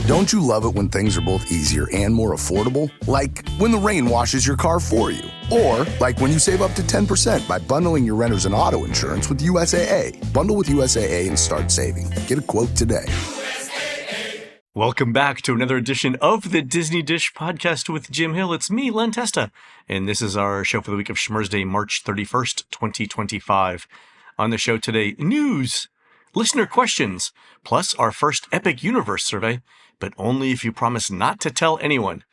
Don't you love it when things are both easier and more affordable? Like when the rain washes your car for you. Or like when you save up to 10% by bundling your renters and auto insurance with USAA. Bundle with USAA and start saving. Get a quote today. Welcome back to another edition of the Disney Dish podcast with Jim Hill. It's me, Len Testa, and this is our show for the week of Schmersday, March 31st, 2025. On the show today, news, listener questions, plus our first Epic Universe survey, but only if you promise not to tell anyone.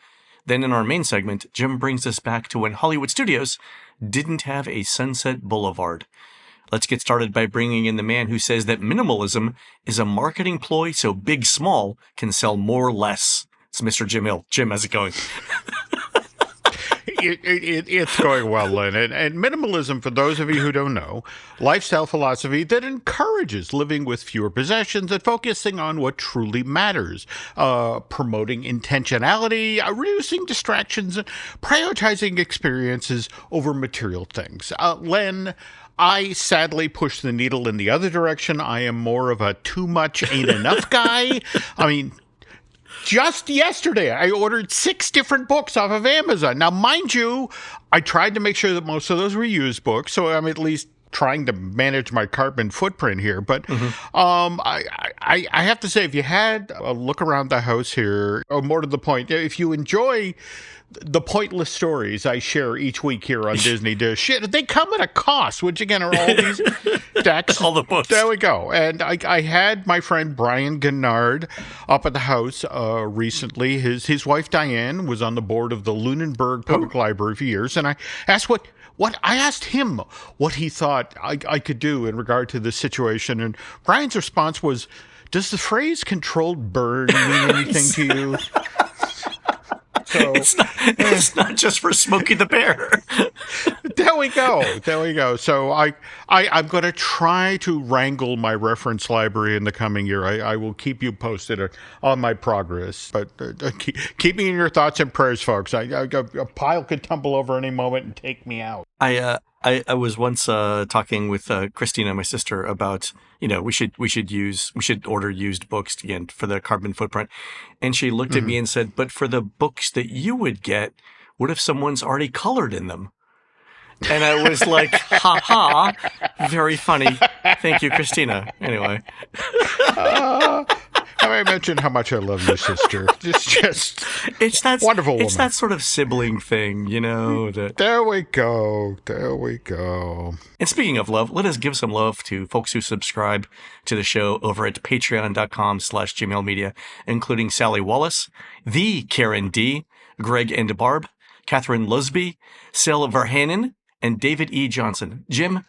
Then in our main segment, Jim brings us back to when Hollywood studios didn't have a Sunset Boulevard. Let's get started by bringing in the man who says that minimalism is a marketing ploy so Big Small can sell more less. It's Mr. Jim Hill. Jim, how's it going? It's going well, Len. And minimalism, for those of you who don't know, lifestyle philosophy that encourages living with fewer possessions and focusing on what truly matters, promoting intentionality, reducing distractions, and prioritizing experiences over material things. Len, I sadly push the needle in the other direction. I am more of a too much ain't enough guy. I mean, just yesterday, I ordered 6 different books off of Amazon. Now, mind you, I tried to make sure that most of those were used books, so I'm at least trying to manage my carbon footprint here. But I have to say, if you had a look around the house here, or more to the point, if you enjoy the pointless stories I share each week here on Disney Dish, they come at a cost, which again are all these decks. All the books. There we go. And I had my friend Brian Gennard up at the house recently. His wife Diane was on the board of the Lunenburg Public Library for years, and I asked I asked him what he thought I could do in regard to this situation, and Brian's response was, "Does the phrase controlled burn mean anything to you?" So, it's not just for Smokey the Bear. There we go. So I'm going to try to wrangle my reference library in the coming year. I will keep you posted on my progress. But keep me in your thoughts and prayers, folks. A pile could tumble over any moment and take me out. I was once talking with Christina, my sister, about, we should order used books again for the carbon footprint. And she looked at me and said, but for the books that you would get, what if someone's already colored in them? And I was like, ha ha, very funny. Thank you, Christina. Anyway. I mentioned how much I love your sister. It's that wonderful woman. It's that sort of sibling thing, that... There we go. And speaking of love, let us give some love to folks who subscribe to the show over at patreon.com/JimHillMedia, including Sally Wallace, the Karen D, Greg and Barb, Catherine Lusby, Sel Verhanen, and David E. Johnson. Jim,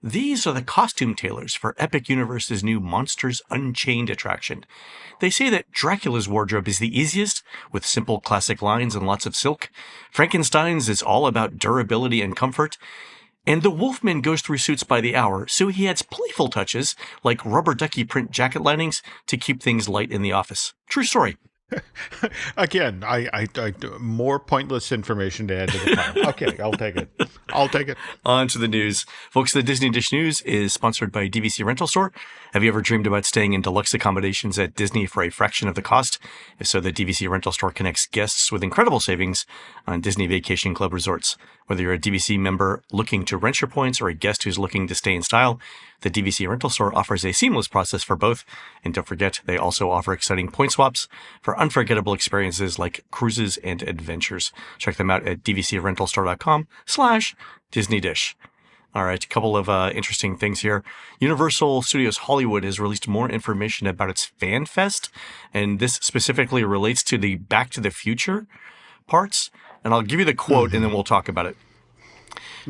these are the costume tailors for Epic Universe's new Monsters Unchained attraction. They say that Dracula's wardrobe is the easiest, with simple classic lines and lots of silk. Frankenstein's is all about durability and comfort. And the Wolfman goes through suits by the hour, so he adds playful touches like rubber ducky print jacket linings to keep things light in the office. True story. Again, I more pointless information to add to the pile. Okay, I'll take it. On to the news. Folks, the Disney Dish News is sponsored by DVC Rental Store. Have you ever dreamed about staying in deluxe accommodations at Disney for a fraction of the cost? If so, the DVC Rental Store connects guests with incredible savings on Disney Vacation Club resorts. Whether you're a DVC member looking to rent your points or a guest who's looking to stay in style, the DVC Rental Store offers a seamless process for both. And don't forget, they also offer exciting point swaps for unforgettable experiences like cruises and adventures. Check them out at dvcrentalstore.com/DisneyDish. All right, a couple of interesting things here. Universal Studios Hollywood has released more information about its Fan Fest, and this specifically relates to the Back to the Future parts. And I'll give you the quote, and then we'll talk about it.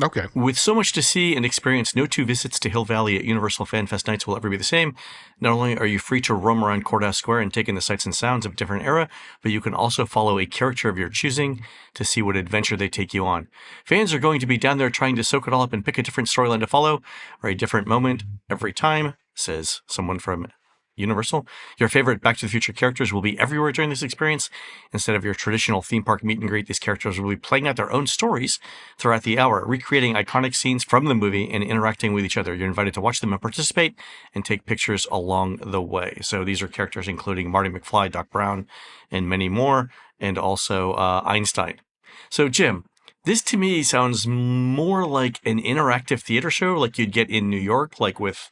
Okay. With so much to see and experience, no 2 visits to Hill Valley at Universal Fan Fest nights will ever be the same. Not only are you free to roam around Courthouse Square and take in the sights and sounds of a different era, but you can also follow a character of your choosing to see what adventure they take you on. Fans are going to be down there trying to soak it all up and pick a different storyline to follow, or a different moment every time, says someone from Universal. Your favorite Back to the Future characters will be everywhere during this experience. Instead of your traditional theme park meet and greet, these characters will be playing out their own stories throughout the hour, recreating iconic scenes from the movie and interacting with each other. You're invited to watch them and participate and take pictures along the way. So these are characters including Marty McFly, Doc Brown, and many more, and also Einstein. So, Jim, this to me sounds more like an interactive theater show like you'd get in New York, like with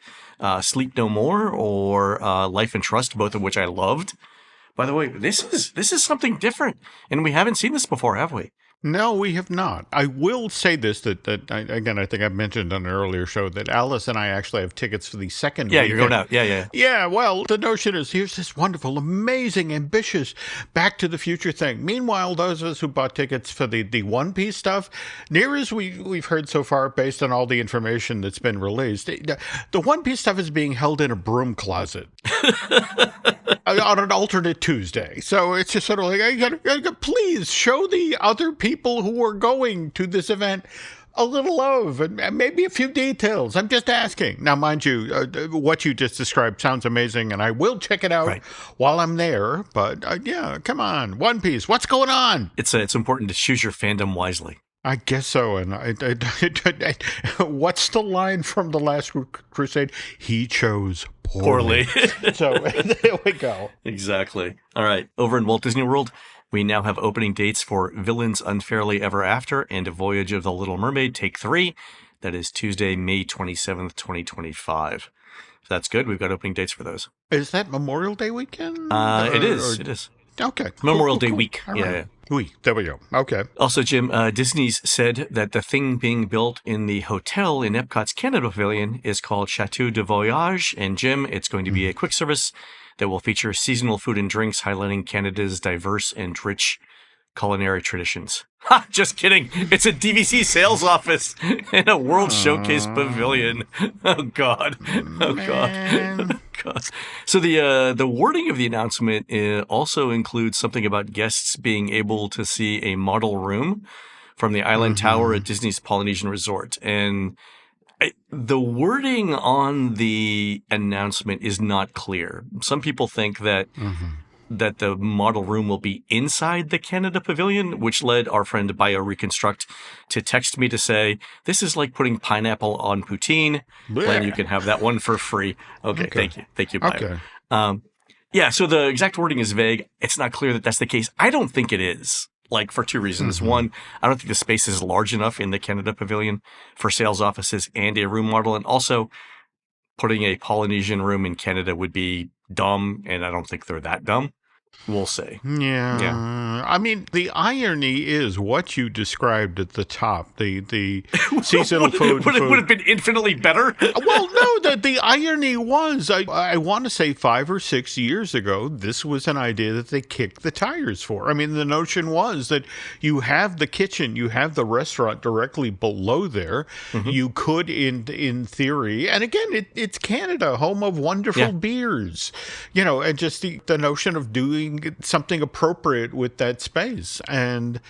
Sleep No More or Life and Trust, both of which I loved. By the way, this is something different, and we haven't seen this before, have we? No, we have not. I will say this, that again, I think I mentioned on an earlier show that Alice and I actually have tickets for the second Yeah, weekend. you're going out. Yeah. Yeah, well, the notion is here's this wonderful, amazing, ambitious Back to the Future thing. Meanwhile, those of us who bought tickets for the One Piece stuff, near as we've heard so far, based on all the information that's been released, the One Piece stuff is being held in a broom closet. On an alternate Tuesday. So it's just sort of like, I gotta please show the other people who are going to this event a little love and maybe a few details. I'm just asking. Now, mind you, what you just described sounds amazing, and I will check it out while I'm there. But yeah, come on. One Piece, what's going on? It's important to choose your fandom wisely. I guess so. And what's the line from The Last Crusade? He chose poorly. So there we go. Exactly. All right. Over in Walt Disney World, we now have opening dates for Villains Unfairly Ever After and A Voyage of the Little Mermaid, Take 3. That is Tuesday, May 27th, 2025. So that's good. We've got opening dates for those. Is that Memorial Day weekend? It is. Okay. Memorial Day week. All Yeah. right. There we go. Okay. Also, Jim, Disney's said that the thing being built in the hotel in Epcot's Canada Pavilion is called Chateau de Voyage. And Jim, it's going to be a quick service that will feature seasonal food and drinks highlighting Canada's diverse and rich culinary traditions. Ha! Just kidding. It's a DVC sales office and a World Showcase Pavilion. Oh, God. Oh, God. God. So the wording of the announcement also includes something about guests being able to see a model room from the Island Tower at Disney's Polynesian Resort. And the wording on the announcement is not clear. Some people think that that the model room will be inside the Canada Pavilion, which led our friend BioReconstruct to text me to say, this is like putting pineapple on poutine, and you can have that one for free. Okay. Thank you. Thank you, Bio. Okay. Yeah, so the exact wording is vague. It's not clear that that's the case. I don't think it is, like for two reasons. One, I don't think the space is large enough in the Canada Pavilion for sales offices and a room model. And also, putting a Polynesian room in Canada would be dumb, and I don't think they're that dumb. We'll see. Yeah. I mean, the irony is what you described at the top, the seasonal food. Would it have been infinitely better? Well, no, the irony was, I want to say 5 or 6 years ago, this was an idea that they kicked the tires for. I mean, the notion was that you have the kitchen, you have the restaurant directly below there. You could, in theory, and again, it's Canada, home of wonderful beers, and just the notion of doing something appropriate with that space. And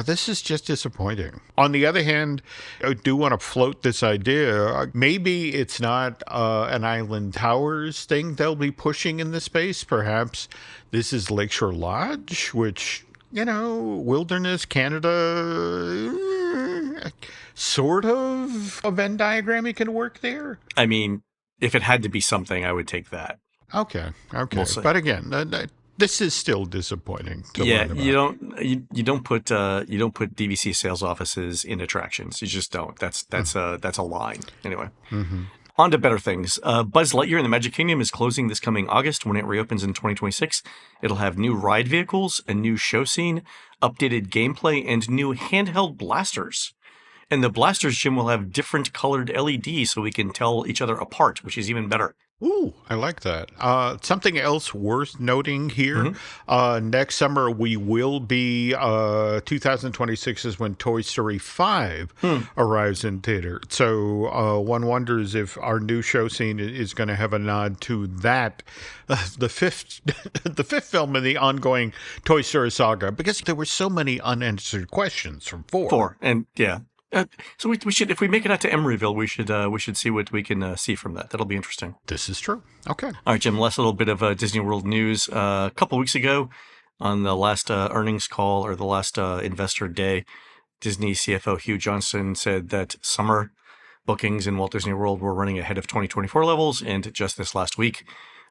this is just disappointing. On the other hand, I do want to float this idea. Maybe it's not an Island Towers thing they'll be pushing in the space. Perhaps this is Lakeshore Lodge, which, wilderness, Canada, sort of a Venn diagram you can work there. I mean, if it had to be something, I would take that. Okay. We'll see. But again, this is still disappointing to learn about. you don't put DVC sales offices in attractions. You just don't. That's a line. Anyway. On to better things. Buzz Lightyear in the Magic Kingdom is closing this coming August when it reopens in 2026. It'll have new ride vehicles, a new show scene, updated gameplay, and new handheld blasters. And the blasters, Jim, will have different colored LEDs so we can tell each other apart, which is even better. Ooh, I like that. Something else worth noting here. Next summer, we will be, 2026 is when Toy Story 5 arrives in theater. So one wonders if our new show scene is going to have a nod to that, the fifth film in the ongoing Toy Story saga, because there were so many unanswered questions from 4. And yeah. So we should, if we make it out to Emeryville, we should see what we can see from that. That'll be interesting. This is true. Okay. All right, Jim. Last little bit of Disney World news. A couple weeks ago, on the last earnings call or the last investor day, Disney CFO Hugh Johnston said that summer bookings in Walt Disney World were running ahead of 2024 levels, and just this last week,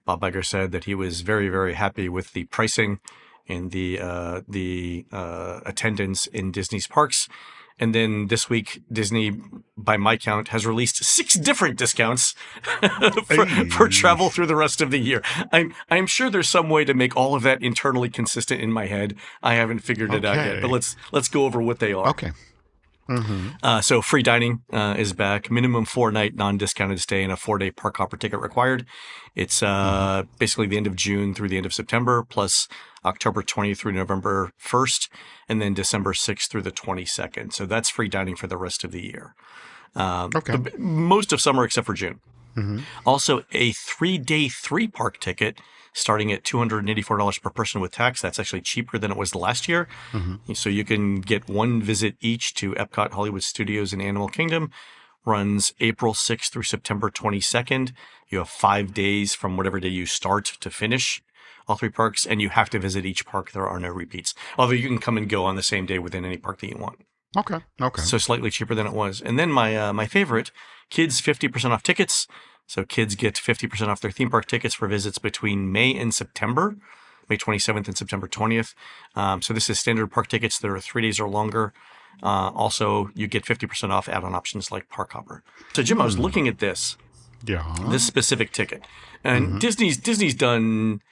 Bob Iger said that he was very, very happy with the pricing and the attendance in Disney's parks. And then this week, Disney, by my count, has released 6 different discounts for travel through the rest of the year. I'm sure there's some way to make all of that internally consistent in my head. I haven't figured it out yet, but let's go over what they are. Okay. Mm-hmm. So free dining is back. Minimum 4-night non-discounted stay and a 4-day park hopper ticket required. It's basically the end of June through the end of September, plus October 20th through November 1st, and then December 6th through the 22nd. So that's free dining for the rest of the year. Most of summer except for June. Mm-hmm. Also, a 3-day 3-park ticket starting at $284 per person with tax. That's actually cheaper than it was last year. Mm-hmm. So you can get one visit each to Epcot, Hollywood Studios, and Animal Kingdom. Runs April 6th through September 22nd. You have 5 days from whatever day you start to finish all 3 parks, and you have to visit each park. There are no repeats, although you can come and go on the same day within any park that you want. Okay. So slightly cheaper than it was. And then my favorite, kids 50% off tickets. So kids get 50% off their theme park tickets for visits between May and September, May 27th and September 20th. So this is standard park tickets that are 3 days or longer. Also, you get 50% off add-on options like Park Hopper. So, Jim, I was looking at this specific ticket. And Disney's done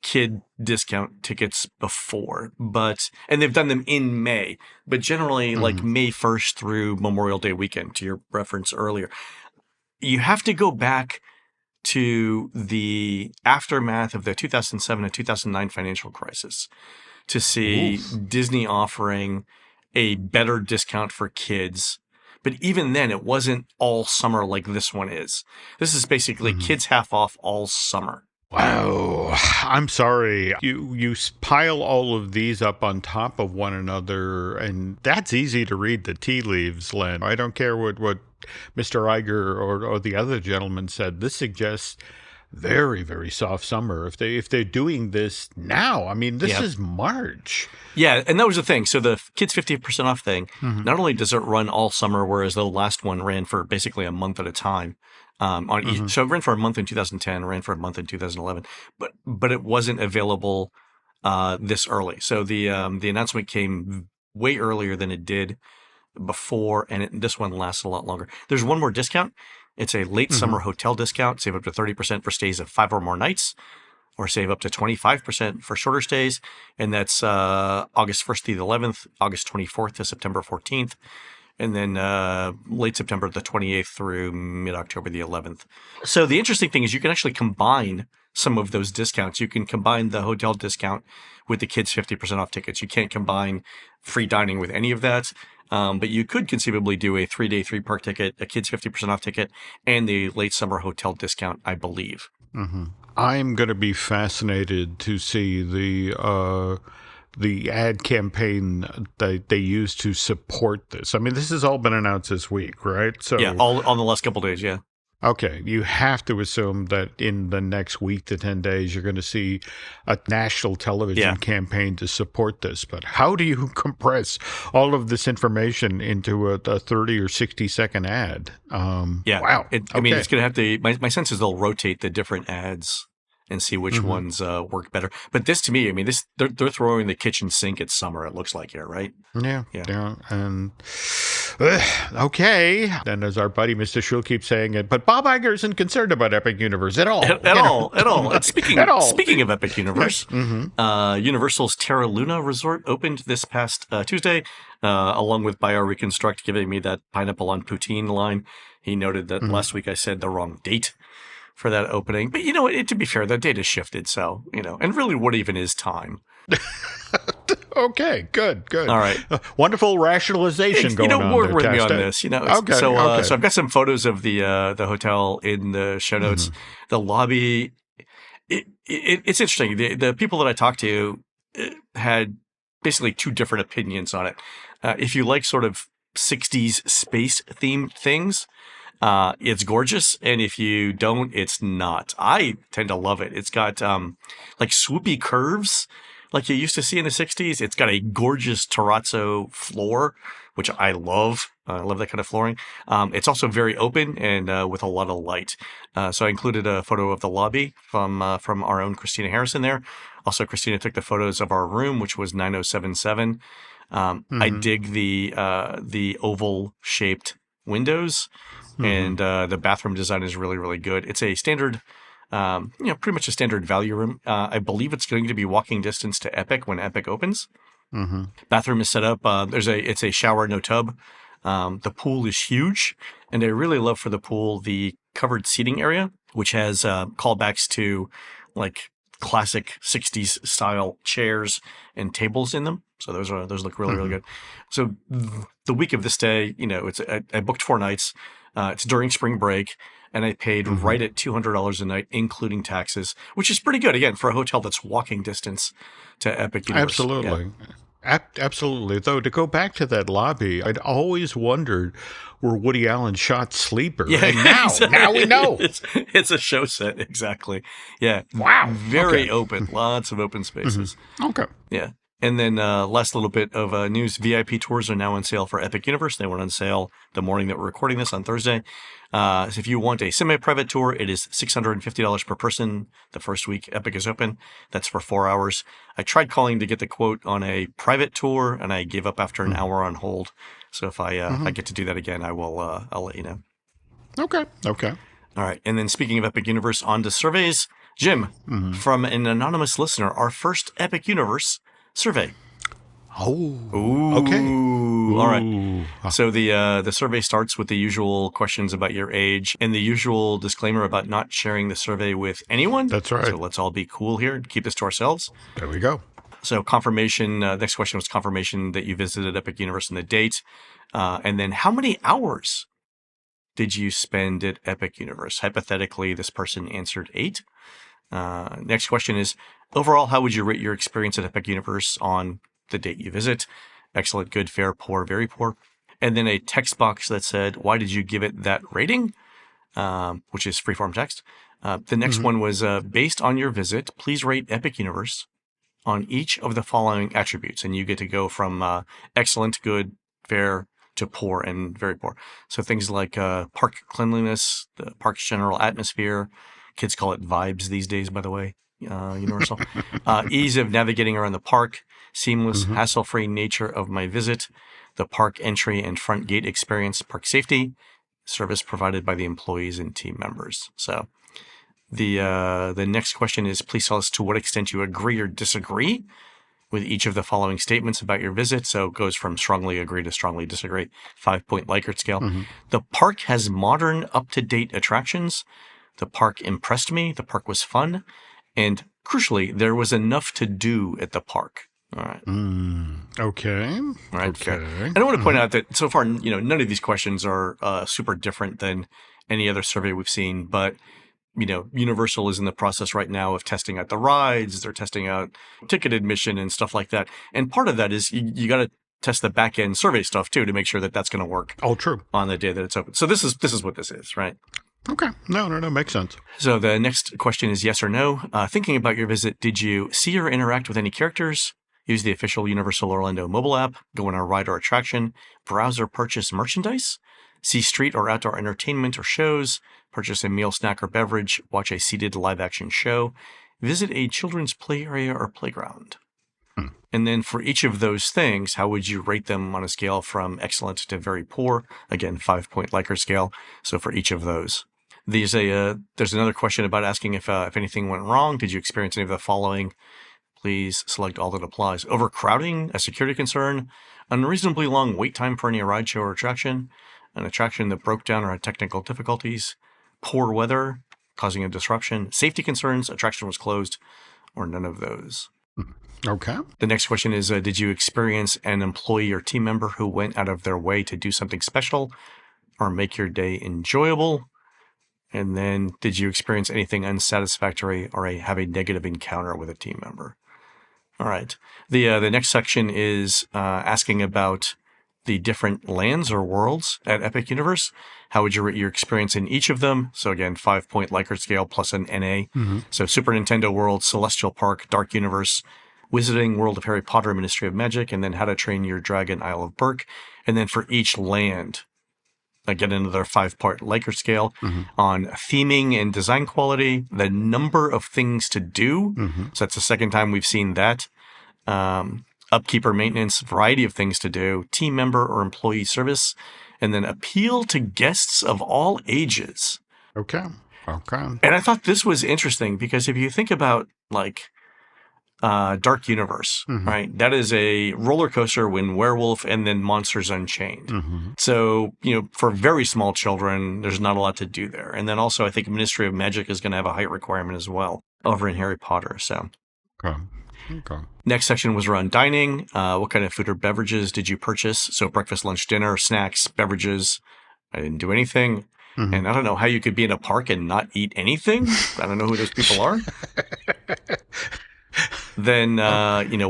kid discount tickets before, and they've done them in May, but generally like May 1st through Memorial Day weekend, to your reference earlier. You have to go back to the aftermath of the 2007 and 2009 financial crisis to see Disney offering a better discount for kids. But even then, it wasn't all summer like this one is. This is basically kids half off all summer. Wow. I'm sorry. You pile all of these up on top of one another, and that's easy to read the tea leaves, Len. I don't care what Mr. Iger or the other gentleman said. This suggests very, very soft summer. If they're doing this now, I mean, this is March. Yeah, and that was the thing. So the kids 50% off thing, not only does it run all summer, whereas the last one ran for basically a month at a time. So it ran for a month in 2010, ran for a month in 2011, but it wasn't available this early. So the announcement came way earlier than it did before, and this one lasts a lot longer. There's one more discount. It's a late summer hotel discount. Save up to 30% for stays of 5 or more nights, or save up to 25% for shorter stays. And that's August 1st to the 11th, August 24th to September 14th. And then late September the 28th through mid-October the 11th. So the interesting thing is you can actually combine some of those discounts. You can combine the hotel discount with the kids' 50% off tickets. You can't combine free dining with any of that. But you could conceivably do a 3-day 3-park ticket, a kids' 50% off ticket, and the late summer hotel discount, I believe. I'm going to be fascinated to see the ad campaign that they use to support this. I mean, this has all been announced this week, right? So yeah, all on the last couple of days, yeah. Okay, you have to assume that in the next week to 10 days, you're going to see a national television campaign to support this. But how do you compress all of this information into a 30 or 60-second ad? Wow. I mean, it's going to have to, my sense is they'll rotate the different ads and see which ones work better. But this, to me, I mean, they're throwing the kitchen sink at summer, it looks like here, right? Yeah. And okay. And as our buddy Mr. Schul keeps saying it, but Bob Iger isn't concerned about Epic Universe at all. At all. And speaking of Epic Universe, Universal's Terra Luna Resort opened this past Tuesday, along with Bio Reconstruct giving me that pineapple on poutine line. He noted that last week I said the wrong date for that opening. But, to be fair, the date has shifted. So, and really what even is time? Okay, good. All right. Wonderful rationalization going on. Work with me on Testa. this. Okay, So I've got some photos of the hotel in the show notes. The lobby, it's interesting. The people that I talked to had basically two different opinions on it. If you like sort of 60s space themed things. It's gorgeous, and if you don't, it's not. I tend to love it. It's got like swoopy curves like you used to see in the 60s. It's got a gorgeous terrazzo floor, which I love. I love that kind of flooring. It's also very open and with a lot of light. So I included a photo of the lobby from our own Christina Harrison there. Also, Christina took the photos of our room, which was 9077. I dig the oval shaped windows, and the bathroom design is really, really good. It's a standard, pretty much a standard value room. I believe it's going to be walking distance to Epic when Epic opens. Bathroom is set up. It's a shower, no tub. The pool is huge, and I really love for the pool the covered seating area, which has callbacks to like classic 60s style chairs and tables in them. So those look really, really good. So the week of this day, I booked 4 nights. It's during spring break, and I paid right at $200 a night, including taxes, which is pretty good, again, for a hotel that's walking distance to Epic Universe. Absolutely. Yeah. Absolutely. Though, to go back to that lobby, I'd always wondered where Woody Allen shot Sleeper. Yeah, and now we know. It's a show set, exactly. Yeah. Wow. Very open. Lots of open spaces. Okay. Yeah. And then last little bit of news, VIP tours are now on sale for Epic Universe. They went on sale the morning that we're recording this on Thursday. So if you want a semi-private tour, it is $650 per person the first week Epic is open. That's for 4 hours. I tried calling to get the quote on a private tour, and I gave up after an hour on hold. So if I get to do that again, I'll let you know. Okay. All right. And then speaking of Epic Universe, on to surveys. Jim, from an anonymous listener, our first Epic Universe survey. Oh, okay. All right. So the survey starts with the usual questions about your age and the usual disclaimer about not sharing the survey with anyone. That's right. So let's all be cool here and keep this to ourselves. There we go. So confirmation, next question was confirmation that you visited Epic Universe and the date. And then how many hours did you spend at Epic Universe? Hypothetically, this person answered 8. Next question is, overall, how would you rate your experience at Epic Universe on the date you visit? Excellent, good, fair, poor, very poor. And then a text box that said, why did you give it that rating? Which is freeform text. The next one was, based on your visit, please rate Epic Universe on each of the following attributes. And you get to go from excellent, good, fair, to poor and very poor. So things like park cleanliness, the park's general atmosphere. Kids call it vibes these days, by the way. Universal. Ease of navigating around the park, seamless, hassle-free nature of my visit, the park entry and front gate experience, park safety, service provided by the employees and team members. So the next question is, please tell us to what extent you agree or disagree with each of the following statements about your visit. So it goes from strongly agree to strongly disagree, 5-point Likert scale. The park has modern, up-to-date attractions. The park impressed me. The park was fun. And crucially, there was enough to do at the park. All right. Okay. All right. Okay. And I want to point out that so far, none of these questions are super different than any other survey we've seen. But, Universal is in the process right now of testing out the rides. They're testing out ticket admission and stuff like that. And part of that is you got to test the back end survey stuff, too, to make sure that that's going to work. Oh, true. On the day that it's open. So this is what this is, right? Okay. No, makes sense. So the next question is yes or no. Thinking about your visit, did you see or interact with any characters? Use the official Universal Orlando mobile app, go on a ride or attraction, browse or purchase merchandise, see street or outdoor entertainment or shows, purchase a meal, snack, or beverage, watch a seated live-action show, visit a children's play area or playground. And then for each of those things, how would you rate them on a scale from excellent to very poor? Again, 5-point Likert scale. So for each of those. There's another question about asking if anything went wrong. Did you experience any of the following? Please select all that applies. Overcrowding, a security concern, unreasonably long wait time for any ride, show, or attraction, an attraction that broke down or had technical difficulties, poor weather, causing a disruption, safety concerns, attraction was closed, or none of those. Okay. The next question is, did you experience an employee or team member who went out of their way to do something special or make your day enjoyable? And then, did you experience anything unsatisfactory or have a negative encounter with a team member? All right. The next section is asking about the different lands or worlds at Epic Universe. How would you rate your experience in each of them? So again, 5-point Likert scale plus an NA. So Super Nintendo World, Celestial Park, Dark Universe, Wizarding World of Harry Potter, Ministry of Magic, and then How to Train Your Dragon, Isle of Berk. And then for each land, again, another 5-part Likert scale on theming and design quality, the number of things to do. So that's the second time we've seen that. Upkeep or maintenance, variety of things to do, team member or employee service, and then appeal to guests of all ages. Okay. And I thought this was interesting because if you think about like Dark Universe, right? That is a roller coaster when Werewolf and then Monsters Unchained. So, for very small children, there's not a lot to do there. And then also I think Ministry of Magic is going to have a height requirement as well over in Harry Potter. So. Okay. Next section was around dining. What kind of food or beverages did you purchase? So breakfast, lunch, dinner, snacks, beverages. I didn't do anything. And I don't know how you could be in a park and not eat anything. I don't know who those people are. Then,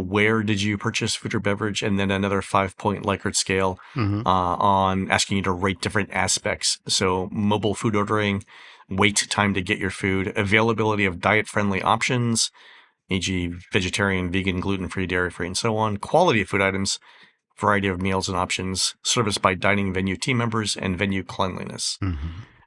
where did you purchase food or beverage? And then another 5-point Likert scale on asking you to rate different aspects. So mobile food ordering, wait time to get your food, availability of diet-friendly options, e.g. vegetarian, vegan, gluten-free, dairy-free, and so on, quality of food items, variety of meals and options, service by dining venue team members, and venue cleanliness.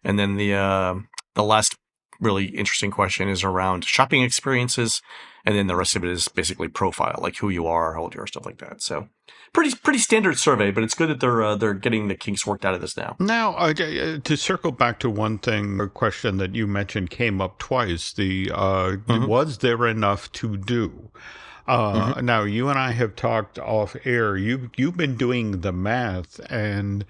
And then the last really interesting question is around shopping experiences, and then the rest of it is basically profile, like who you are, how old you are, stuff like that. So pretty standard survey, but it's good that they're getting the kinks worked out of this now. Now, to circle back to one thing, a question that you mentioned came up twice. Was there enough to do? Now, you and I have talked off air. You've been doing the math, and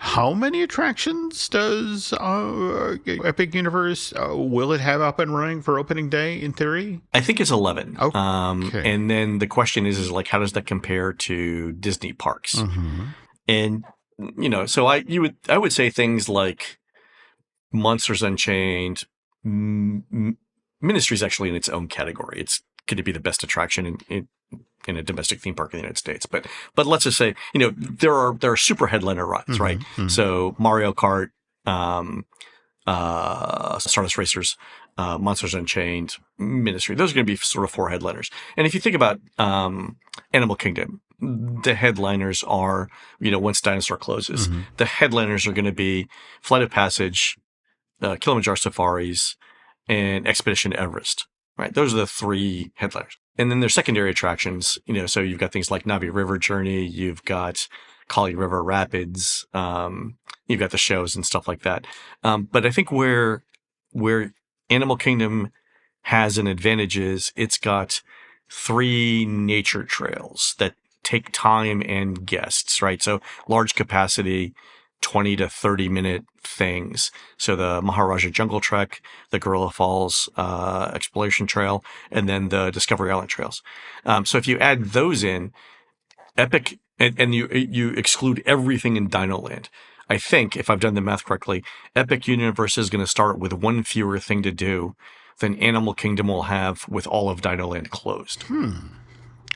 how many attractions does Epic Universe will it have up and running for opening day in theory? I think it's 11. Okay. And then the question is like, how does that compare to Disney parks? And so I would say things like Monsters Unchained, Ministry is actually in its own category. It's going to be the best attraction in a domestic theme park in the United States. But let's just say, there are super headliner rides, right? So Mario Kart, Stardust Racers, Monsters Unchained, Ministry, those are going to be sort of 4 headliners. And if you think about Animal Kingdom, the headliners are, once Dinosaur closes, the headliners are going to be Flight of Passage, Kilimanjaro Safaris, and Expedition Everest, right? Those are the 3 headliners. And then there's secondary attractions, so you've got things like Navi River Journey, you've got Kali River Rapids, you've got the shows and stuff like that. But I think where Animal Kingdom has an advantage is it's got 3 nature trails that take time and guests, right? So large capacity, 20 to 30 minute things. So the Maharaja Jungle Trek, the Gorilla Falls Exploration Trail, and then the Discovery Island trails. So if you add those in, Epic, and you exclude everything in Dino Land, I think, if I've done the math correctly, Epic Universe is going to start with 1 fewer thing to do than Animal Kingdom will have with all of Dino Land closed.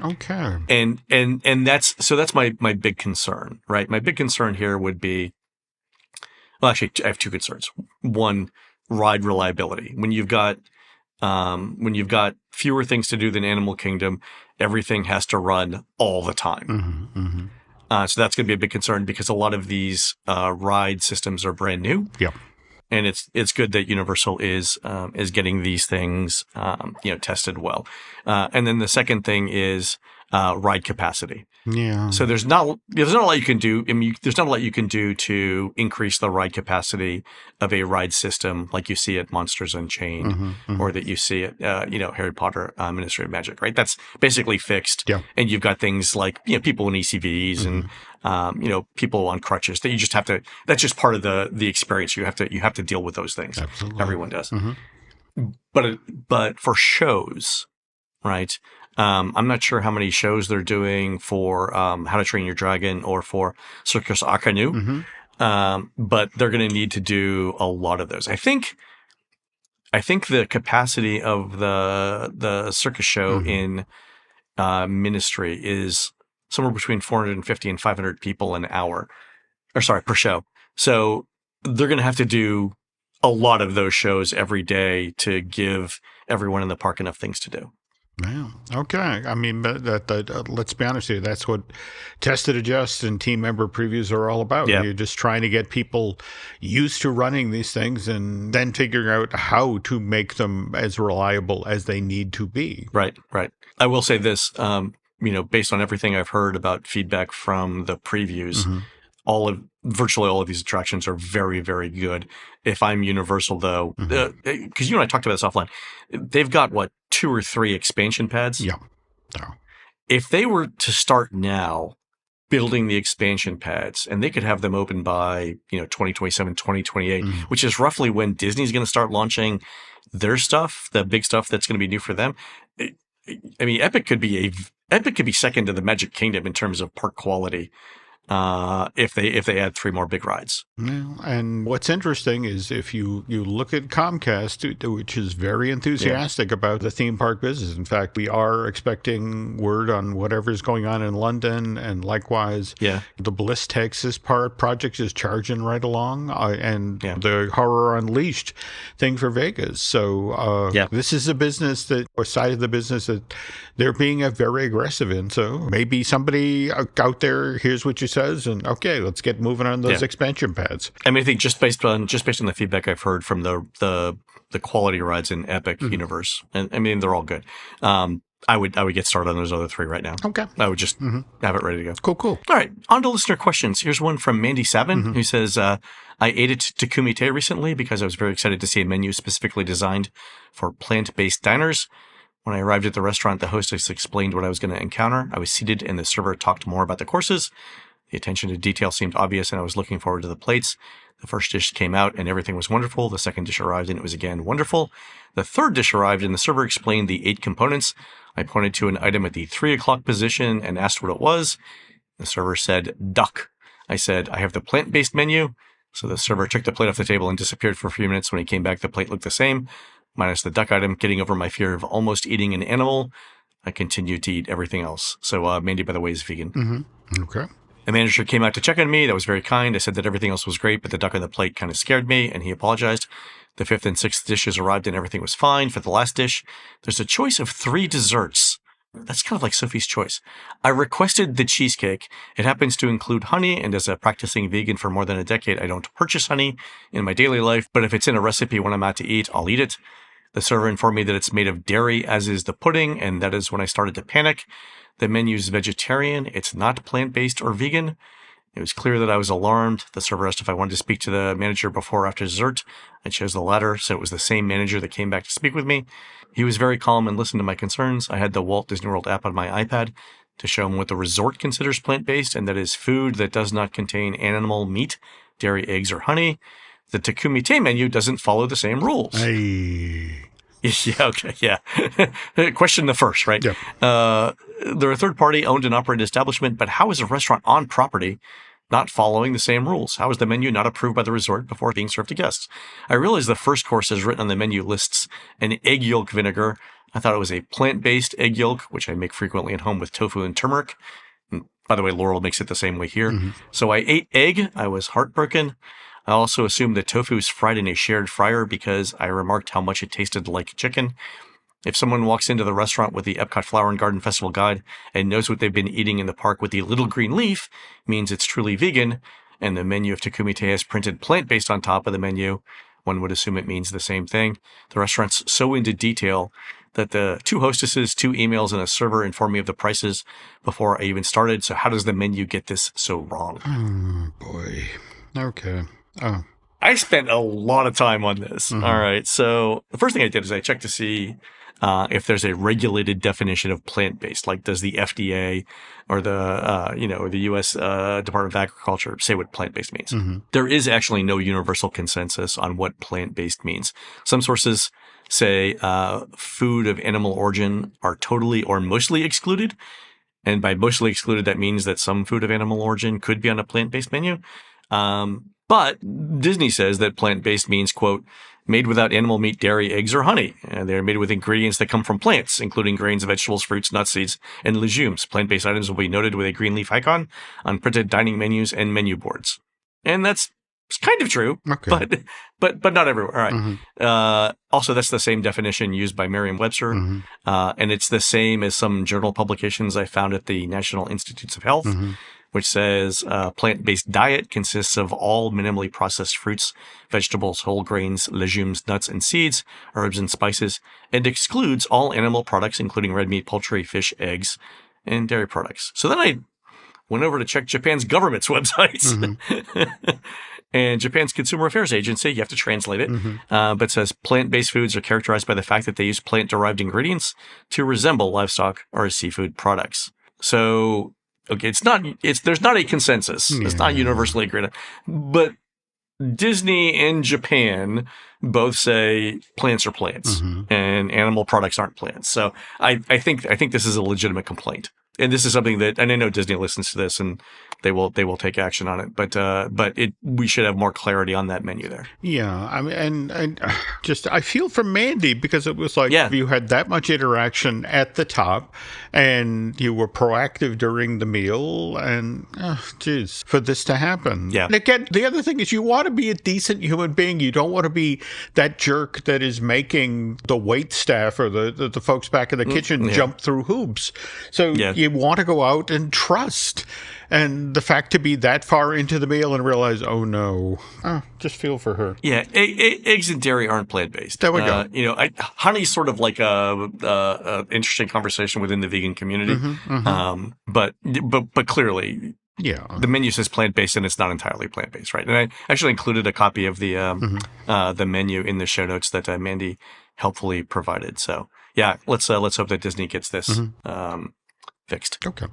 Okay. And that's my big concern, right? My big concern here would be, well, actually, I have 2 concerns. One, ride reliability. When you've got fewer things to do than Animal Kingdom, everything has to run all the time. So that's going to be a big concern because a lot of these ride systems are brand new. Yeah. And it's good that Universal is getting these things tested well. And then the second thing is ride capacity. Yeah. So there's not a lot you can do. I mean, there's not a lot you can do to increase the ride capacity of a ride system like you see at Monsters Unchained or that you see at Harry Potter Ministry of Magic, right? That's basically fixed. Yeah. And you've got things like people in ECVs and people on crutches that you just have to. That's just part of the experience. You have to deal with those things. Absolutely. Everyone does. But for shows, right? I'm not sure how many shows they're doing for How to Train Your Dragon or for Circus Arcanu, but they're going to need to do a lot of those. I think the capacity of the circus show in Ministry is somewhere between 450 and 500 people an hour, per show. So they're going to have to do a lot of those shows every day to give everyone in the park enough things to do. Yeah. Okay. I mean, let's be honest here. That's what Testa, Adjust, and team member previews are all about. Yeah. You're just trying to get people used to running these things and then figuring out how to make them as reliable as they need to be. Right. I will say this, based on everything I've heard about feedback from the previews, virtually all of these attractions are very, very good. If I'm Universal, though, because you and I talked about this offline, they've got 2 or 3 expansion pads. Yeah. No. If they were to start now building the expansion pads, and they could have them open by 2027, 2028, which is roughly when Disney's going to start launching their stuff, the big stuff that's going to be new for them. Epic could be second to the Magic Kingdom in terms of park quality. If they add 3 more big rides. Well, and what's interesting is if you look at Comcast, which is very enthusiastic about the theme park business. In fact, we are expecting word on whatever's going on in London, and likewise, the Bliss Texas project is charging right along, and the Horror Unleashed thing for Vegas. So this is a business or side of the business that they're being very aggressive in. So maybe somebody out there hears what you says, and okay, let's get moving on those expansion pads. I think just based on the feedback I've heard from the quality rides in Epic universe, and they're all good. I would get started on those other 3 right now. Okay, I would just have it ready to go. Cool. All right, on to listener questions. Here's one from Mandy Sabin, who says, I ate at Takumi Te recently because I was very excited to see a menu specifically designed for plant-based diners. When I arrived at the restaurant, the hostess explained what I was going to encounter. I was seated and the server talked more about the courses. The attention to detail seemed obvious, and I was looking forward to the plates. The first dish came out, and everything was wonderful. The second dish arrived, and it was again wonderful. The third dish arrived, and the server explained the 8 components. I pointed to an item at the 3 o'clock position and asked what it was. The server said, duck. I said, I have the plant-based menu. So the server took the plate off the table and disappeared for a few minutes. When he came back, the plate looked the same, minus the duck item. Getting over my fear of almost eating an animal, I continued to eat everything else. So Mandy, by the way, is vegan. Okay. The manager came out to check on me. That was very kind. I said that everything else was great, but the duck on the plate kind of scared me, and he apologized. The 5th and 6th dishes arrived, and everything was fine. For the last dish, there's a choice of 3 desserts. That's kind of like Sophie's Choice. I requested the cheesecake. It happens to include honey, and as a practicing vegan for more than a decade, I don't purchase honey in my daily life, but if it's in a recipe when I'm out to eat, I'll eat it. The server informed me that it's made of dairy, as is the pudding, and that is when I started to panic. The menu's vegetarian. It's not plant-based or vegan. It was clear that I was alarmed. The server asked if I wanted to speak to the manager before or after dessert. I chose the latter, so it was the same manager that came back to speak with me. He was very calm and listened to my concerns. I had the Walt Disney World app on my iPad to show him what the resort considers plant-based, and that is food that does not contain animal meat, dairy, eggs, or honey. The Takumi Te menu doesn't follow the same rules. Hey. Yeah, okay, yeah. Question the first, right? Yep. They're a third-party owned and operated establishment, but how is a restaurant on property not following the same rules? How is the menu not approved by the resort before being served to guests? I realize the first course is written on the menu lists an egg yolk vinegar. I thought it was a plant-based egg yolk, which I make frequently at home with tofu and turmeric. And by the way, Laurel makes it the same way here. So I ate egg. I was heartbroken. I also assumed that tofu is fried in a shared fryer because I remarked how much it tasted like chicken. If someone walks into the restaurant with the Epcot Flower and Garden Festival guide and knows what they've been eating in the park with the little green leaf, means it's truly vegan, and the menu of Takumi Te has printed plant-based on top of the menu, one would assume it means the same thing. The restaurant's so into detail that the 2 hostesses, 2 emails, and a server informed me of the prices before I even started. So how does the menu get this so wrong? Oh, boy. Okay. Oh. I spent a lot of time on this. All right. So the first thing I did is I checked to see if there's a regulated definition of plant-based, like does the FDA or the U.S. Department of Agriculture say what plant-based means? There is actually no universal consensus on what plant-based means. Some sources say food of animal origin are totally or mostly excluded. And by mostly excluded, that means that some food of animal origin could be on a plant-based menu. But Disney says that plant-based means, quote, made without animal meat, dairy, eggs, or honey. And they're made with ingredients that come from plants, including grains, vegetables, fruits, nuts, seeds, and legumes. Plant-based items will be noted with a green leaf icon on printed dining menus and menu boards. And that's kind of true, Okay. but not everywhere. All right. Also, that's the same definition used by Merriam-Webster, and it's the same as some journal publications I found at the National Institutes of Health, which says plant-based diet consists of all minimally processed fruits, vegetables, whole grains, legumes, nuts, and seeds, herbs and spices, and excludes all animal products, including red meat, poultry, fish, eggs, and dairy products. So then I went over to check Japan's government's websites. And Japan's Consumer Affairs Agency, you have to translate it, but says plant-based foods are characterized by the fact that they use plant-derived ingredients to resemble livestock or seafood products. So, okay, there's not a consensus. It's not universally agreed on. But Disney and Japan both say plants are plants and animal products aren't plants. So I think this is a legitimate complaint. And this is something that, and I know Disney listens to this and they will take action on it, but we should have more clarity on that menu there. Yeah, I mean, and just I feel for Mandy because it was like you had that much interaction at the top, and you were proactive during the meal, and geez, for this to happen. Yeah. And again, the other thing is you want to be a decent human being. You don't want to be that jerk that is making the wait staff or the folks back in the kitchen jump through hoops. So you want to go out and trust. And the fact to be that far into the meal and realize, oh no, just feel for her. Yeah, eggs and dairy aren't plant-based. There we go. Honey's sort of like a interesting conversation within the vegan community. But clearly, the menu says plant-based and it's not entirely plant-based, right? And I actually included a copy of the menu in the show notes that Mandy helpfully provided. So yeah, let's hope that Disney gets this fixed. Okay.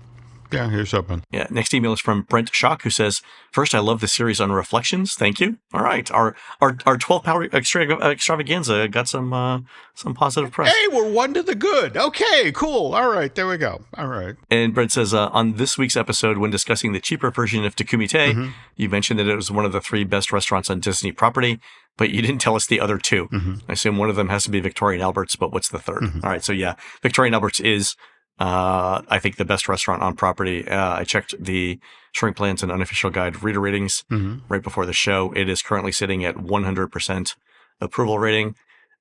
Yeah, here's hoping. Yeah. Next email is from Brent Schock, who says, "First, I love the series on reflections. Thank you. All right, our 12-power extravaganza got some positive press. Hey, we're one to the good. Okay, cool. All right, there we go. All right." And Brent says, on this week's episode, when discussing the cheaper version of Takumite, you mentioned that it was one of the 3 best restaurants on Disney property, but you didn't tell us the other 2. I assume one of them has to be Victoria and Albert's, but what's the third? All right, so yeah, Victoria and Albert's is I think the best restaurant on property. I checked the Showing Plans and Unofficial Guide reader ratings right before the show. It is currently sitting at 100% approval rating.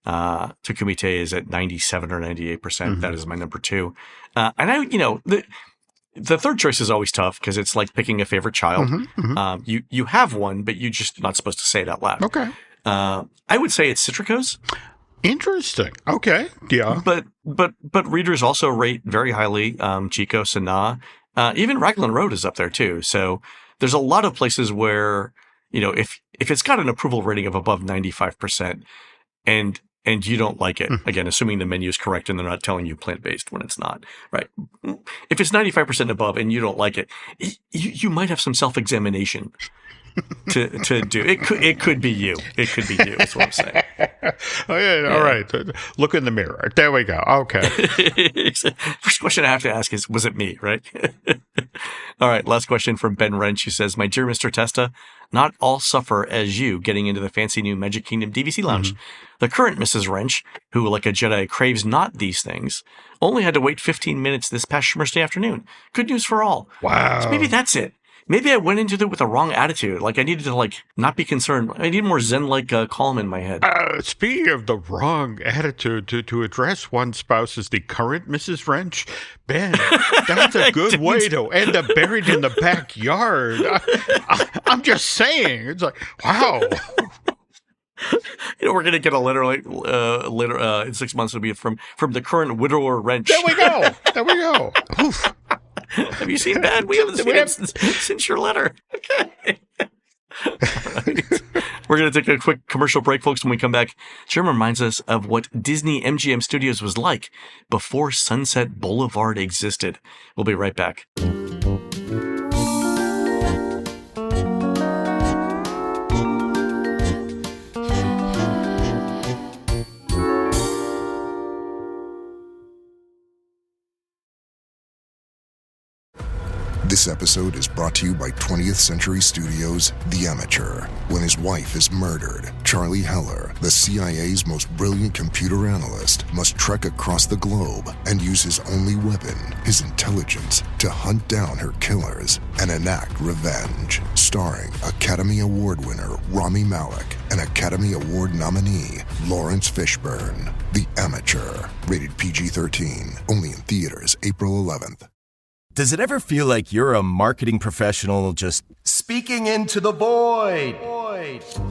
Takumite is at 97 or 98%. That is my number 2. And the third choice is always tough because it's like picking a favorite child. You have one, but you're just not supposed to say it out loud. Okay. I would say it's Citrico's. Interesting. Okay. Yeah. But readers also rate very highly Chico, Sanaa. Even Raglan Road is up there too. So there's a lot of places where, if it's got an approval rating of above 95% and you don't like it, again, assuming the menu is correct and they're not telling you plant-based when it's not, right? If it's 95% above and you don't like it, you might have some self-examination to do. It could be you. It could be you. That's what I'm saying. Oh, yeah. All right. Look in the mirror. There we go. Okay. First question I have to ask is, was it me, right? All right. Last question from Ben Wrench, who says, "My dear Mr. Testa, not all suffer as you getting into the fancy new Magic Kingdom DVC lounge. The current Mrs. Wrench, who like a Jedi craves not these things, only had to wait 15 minutes this past Thursday afternoon. Good news for all." Wow. So maybe that's it. Maybe I went into it with the wrong attitude. Like I needed to not be concerned. I need more Zen-like calm in my head. Speaking of the wrong attitude, to address one spouse as the current Mrs. Wrench, Ben, that's a good way to end up buried in the backyard. I'm just saying. It's like, wow. We're going to get a letter in 6 months. It'll be from the current widower Wrench. There we go. There we go. Oof. Have you seen that? We haven't seen it since your letter. Okay. Right. We're going to take a quick commercial break, folks. When we come back, Jim reminds us of what Disney MGM Studios was like before Sunset Boulevard existed. We'll be right back. This episode is brought to you by 20th Century Studios' The Amateur. When his wife is murdered, Charlie Heller, the CIA's most brilliant computer analyst, must trek across the globe and use his only weapon, his intelligence, to hunt down her killers and enact revenge. Starring Academy Award winner Rami Malek and Academy Award nominee Lawrence Fishburne. The Amateur. Rated PG-13. Only in theaters April 11th. Does it ever feel like you're a marketing professional just speaking into the void?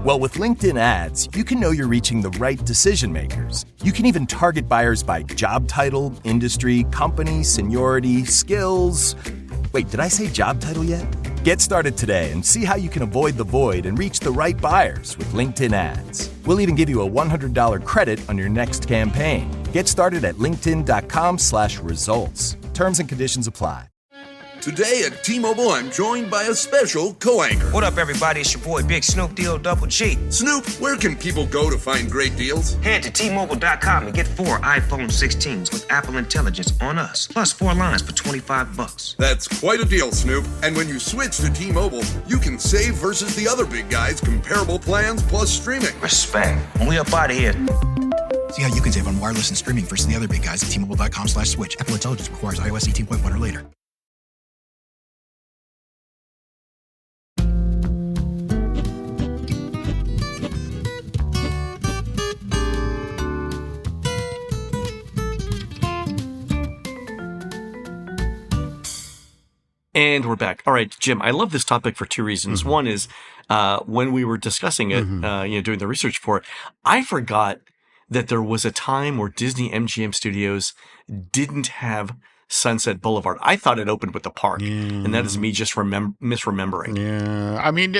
Well, with LinkedIn ads, you can know you're reaching the right decision makers. You can even target buyers by job title, industry, company, seniority, skills. Wait, did I say job title yet? Get started today and see how you can avoid the void and reach the right buyers with LinkedIn ads. We'll even give you a $100 credit on your next campaign. Get started at linkedin.com/results. Terms and conditions apply. Today at T-Mobile, I'm joined by a special co-anchor. What up, everybody? It's your boy, Big Snoop Double G. Snoop, where can people go to find great deals? Head to T-Mobile.com and get 4 iPhone 16s with Apple Intelligence on us, plus 4 lines for $25. That's quite a deal, Snoop. And when you switch to T-Mobile, you can save versus the other big guys' comparable plans plus streaming. Respect. We up out of here. See how you can save on wireless and streaming versus the other big guys at T-Mobile.com/switch. Apple Intelligence requires iOS 18.1 or later. And we're back. All right, Jim, I love this topic for 2 reasons. One is when we were discussing it, doing the research for it, I forgot that there was a time where Disney MGM Studios didn't have Sunset Boulevard. I thought it opened with the park, and that is me just misremembering. Yeah, I mean,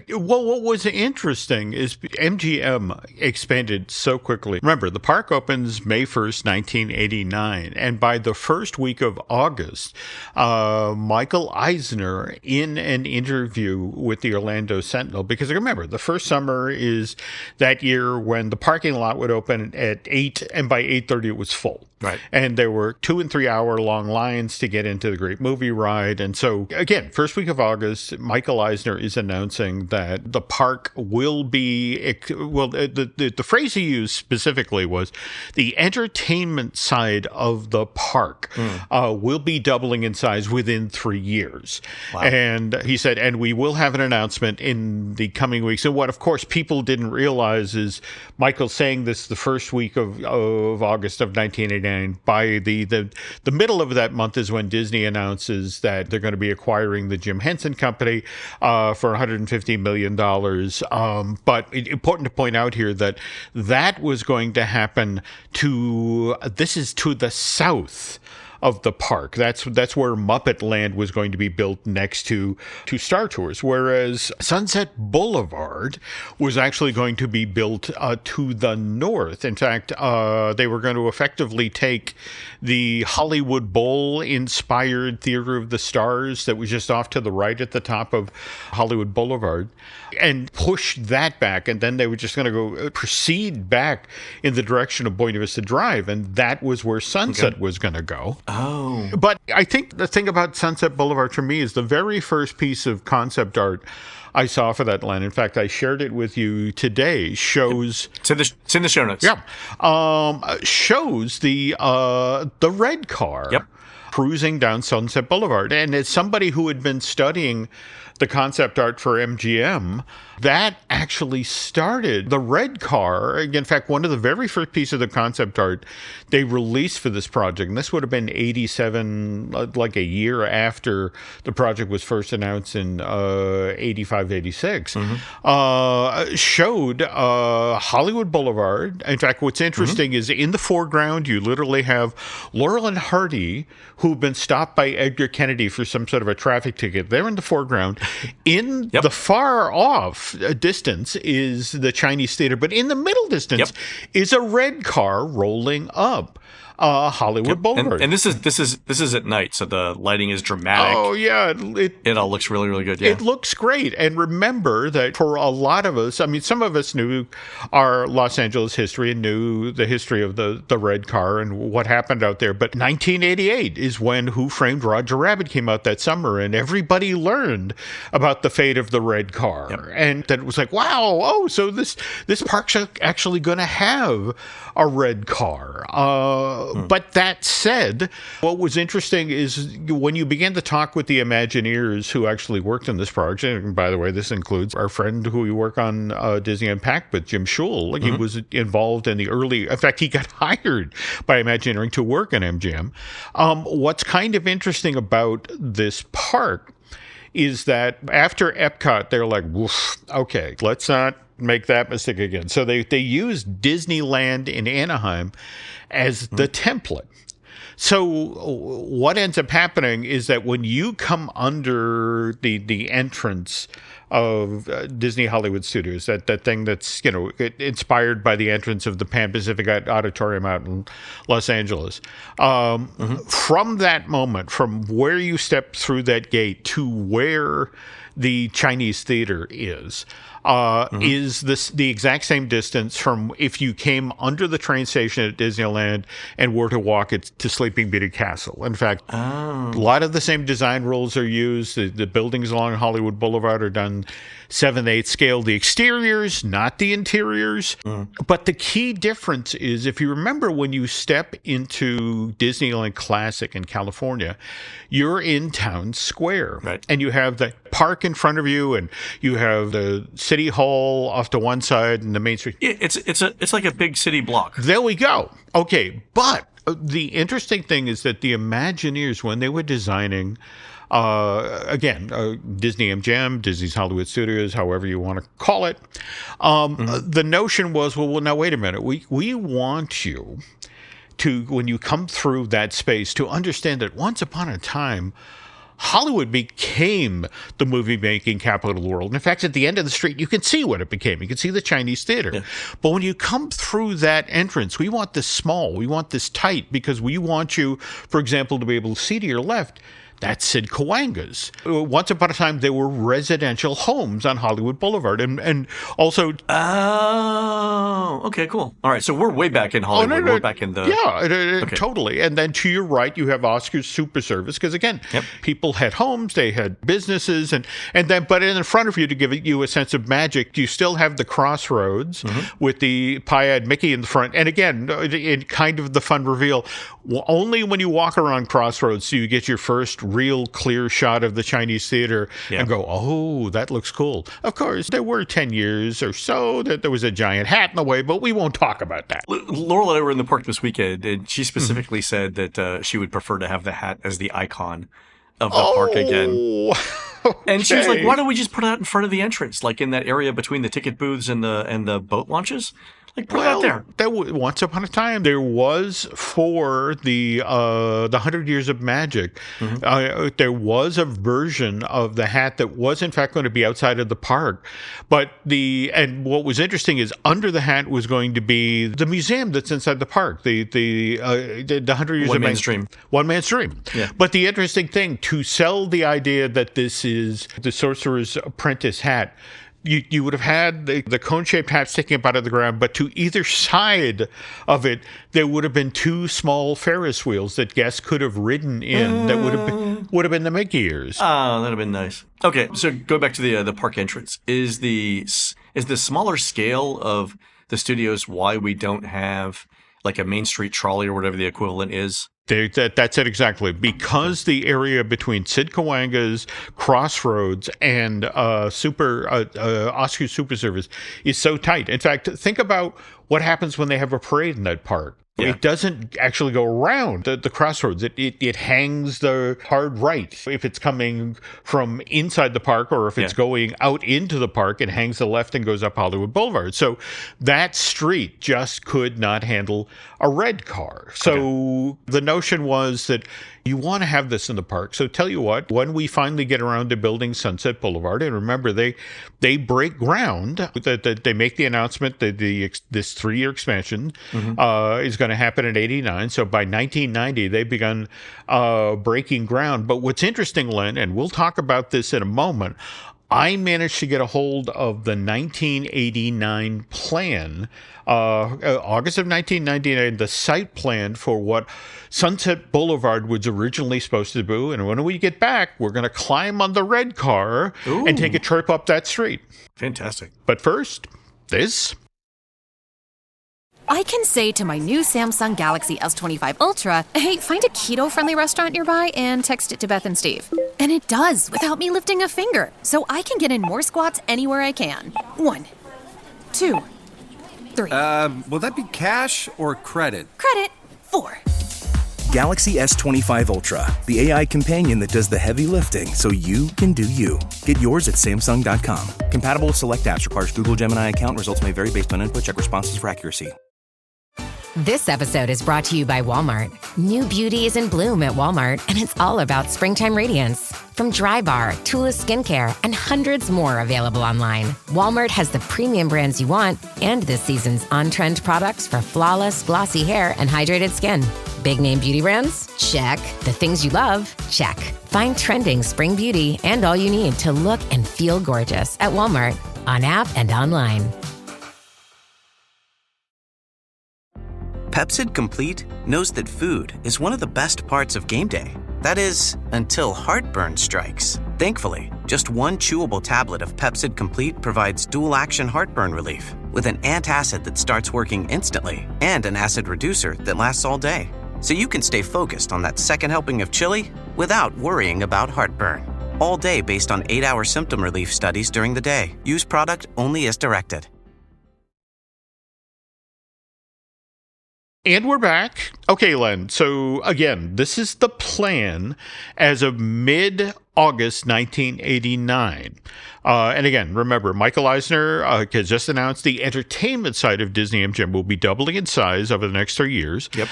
what was interesting is MGM expanded so quickly. Remember, the park opens May 1st, 1989, and by the first week of August, Michael Eisner, in an interview with the Orlando Sentinel, because remember, the first summer is that year when the parking lot would open at 8, and by 8:30 it was full. Right. And there were 2 and 3 hour long lines to get into the Great Movie Ride. And so, again, first week of August, Michael Eisner is announcing that the park will be, well, the phrase he used specifically was the entertainment side of the park will be doubling in size within 3 years. Wow. And he said, and we will have an announcement in the coming weeks. And what, of course, people didn't realize is Michael saying this the first week of August of 1989. By the middle of that month is when Disney announces that they're going to be acquiring the Jim Henson Company for $150 million. But it's important to point out here that that was going to happen to the south of the park. That's where Muppet Land was going to be built next to Star Tours, whereas Sunset Boulevard was actually going to be built to the north. In fact, they were going to effectively take the Hollywood Bowl-inspired Theater of the Stars that was just off to the right at the top of Hollywood Boulevard and push that back, and then they were just going to proceed back in the direction of Buena Vista Drive, and that was where Sunset was going to go. Oh. But I think the thing about Sunset Boulevard for me is the very first piece of concept art I saw for that land. In fact, I shared it with you today. Shows it's in the show notes. Yeah, shows the red car. Yep. Cruising down Sunset Boulevard, and as somebody who had been studying the concept art for MGM, that actually started the red car. In fact, one of the very first pieces of the concept art they released for this project, and this would have been 87, like a year after the project was first announced in 85, 86, showed Hollywood Boulevard. In fact, what's interesting is in the foreground, you literally have Laurel and Hardy, who've been stopped by Edgar Kennedy for some sort of a traffic ticket. They're in the foreground. In the far off distance is the Chinese Theater, but in the middle distance is a red car rolling up. Hollywood Boulevard. And this is at night, so the lighting is dramatic. Oh yeah, it all looks really, really good. Yeah, it looks great. And remember that for a lot of us, I mean, some of us knew our Los Angeles history and knew the history of the red car and what happened out there. But 1988 is when Who Framed Roger Rabbit came out that summer, and everybody learned about the fate of the red car. Yep. And then it was like, wow, so this park's actually going to have a red car. But that said, what was interesting is when you began to talk with the Imagineers who actually worked in this project, and by the way, this includes our friend who we work on Disney Unpacked with, Jim Schul. He was involved in the early, in fact, he got hired by Imagineering to work in MGM. What's kind of interesting about this park is that after Epcot, they're like, woof, okay, let's not make that mistake again. So they used Disneyland in Anaheim as the template. So what ends up happening is that when you come under the entrance of Disney Hollywood Studios, that thing that's, inspired by the entrance of the Pan Pacific Auditorium out in Los Angeles. From that moment, from where you step through that gate to where the Chinese theater is this the exact same distance from if you came under the train station at Disneyland and were to walk it to Sleeping Beauty Castle. In fact, a lot of the same design rules are used. The buildings along Hollywood Boulevard are done 7/8 scale. The exteriors, not the interiors. But the key difference is, if you remember when you step into Disneyland Classic in California, you're in Town Square. Right. And you have the park in front of you, and you have the City Hall off to one side and the Main Street. Yeah, it's like a big city block. There we go. Okay, but the interesting thing is that the Imagineers, when they were designing, Disney MGM, Disney's Hollywood Studios, however you want to call it, the notion was, well, now wait a minute. We want you to, when you come through that space, to understand that once upon a time, Hollywood became the movie-making capital of the world. In fact, at the end of the street, you can see what it became. You can see the Chinese theater. Yeah. But when you come through that entrance, we want this small. We want this tight because we want you, for example, to be able to see to your left. That's Sid Cahuenga's. Once upon a time, there were residential homes on Hollywood Boulevard, and also. Oh, okay, cool. All right, so we're way back in Hollywood. We're back in the. Yeah, totally. And then to your right, you have Oscar's Super Service, because again, people had homes, they had businesses, and then, but in front of you, to give you a sense of magic, you still have the Crossroads with the pie-eyed Mickey in the front. And again, in kind of the fun reveal, only when you walk around Crossroads do you get your first real clear shot of the Chinese theater and go, oh, that looks cool. Of course, there were 10 years or so that there was a giant hat in the way, but we won't talk about that. Laurel and I were in the park this weekend, and she specifically said that she would prefer to have the hat as the icon of the park again. Okay. And she was like, why don't we just put it out in front of the entrance, like in that area between the ticket booths and the boat launches? Like, put it out there. Once upon a time, there was, for the 100 Years of Magic, there was a version of the hat that was, in fact, going to be outside of the park. But and what was interesting is under the hat was going to be the museum that's inside the park, the 100 Years of Magic. One Man's Dream. Yeah. But the interesting thing, to sell the idea that this is the Sorcerer's Apprentice hat, you would have had the cone-shaped hat sticking up out of the ground, but to either side of it, there would have been two small Ferris wheels that guests could have ridden in. That would have been the Mickey ears. Oh, that'd have been nice. Okay, so go back to the park entrance. Is the smaller scale of the studios why we don't have like a Main Street trolley or whatever the equivalent is? That's it exactly. Because the area between Sid Cahuenga's, Crossroads, and Oscar's Super Service is so tight. In fact, think about what happens when they have a parade in that park. Yeah. It doesn't actually go around the Crossroads. It hangs the hard right. If it's coming from inside the park or if it's going out into the park, it hangs the left and goes up Hollywood Boulevard. So that street just could not handle a red car. So the notion was that You want to have this in the park. So tell you what, when we finally get around to building Sunset Boulevard, and remember, they break ground, that they make the announcement that this 3-year expansion is going to happen in 89. So by 1990, they've begun breaking ground. But what's interesting, Len, and we'll talk about this in a moment, I managed to get a hold of the 1989 plan, August of 1999, the site plan for what Sunset Boulevard was originally supposed to do. And when we get back, we're going to climb on the red car and take a trip up that street. Fantastic. But first, this. I can say to my new Samsung Galaxy S25 Ultra, hey, find a keto-friendly restaurant nearby and text it to Beth and Steve. And it does, without me lifting a finger. So I can get in more squats anywhere I can. 1, 2, 3. Will that be cash or credit? Credit. 4. Galaxy S25 Ultra, the AI companion that does the heavy lifting so you can do you. Get yours at Samsung.com. Compatible with select apps. Requires Google Gemini account. Results may vary based on input. Check responses for accuracy. This episode is brought to you by Walmart. New beauty is in bloom at Walmart, and it's all about springtime radiance. From Drybar, Tula Skincare, and hundreds more available online, Walmart has the premium brands you want and this season's on-trend products for flawless, glossy hair and hydrated skin. Big name beauty brands? Check. The things you love? Check. Find trending spring beauty and all you need to look and feel gorgeous at Walmart, on app and online. Pepsid Complete knows that food is one of the best parts of game day. That is, until heartburn strikes. Thankfully, just one chewable tablet of Pepsid Complete provides dual-action heartburn relief with an antacid that starts working instantly and an acid reducer that lasts all day. So you can stay focused on that second helping of chili without worrying about heartburn. All day based on 8-hour symptom relief studies during the day. Use product only as directed. And we're back. Okay, Len. So again, this is the plan as of mid-August 1989. And again, remember, Michael Eisner has just announced the entertainment side of Disney MGM will be doubling in size over the next 3 years. Yep.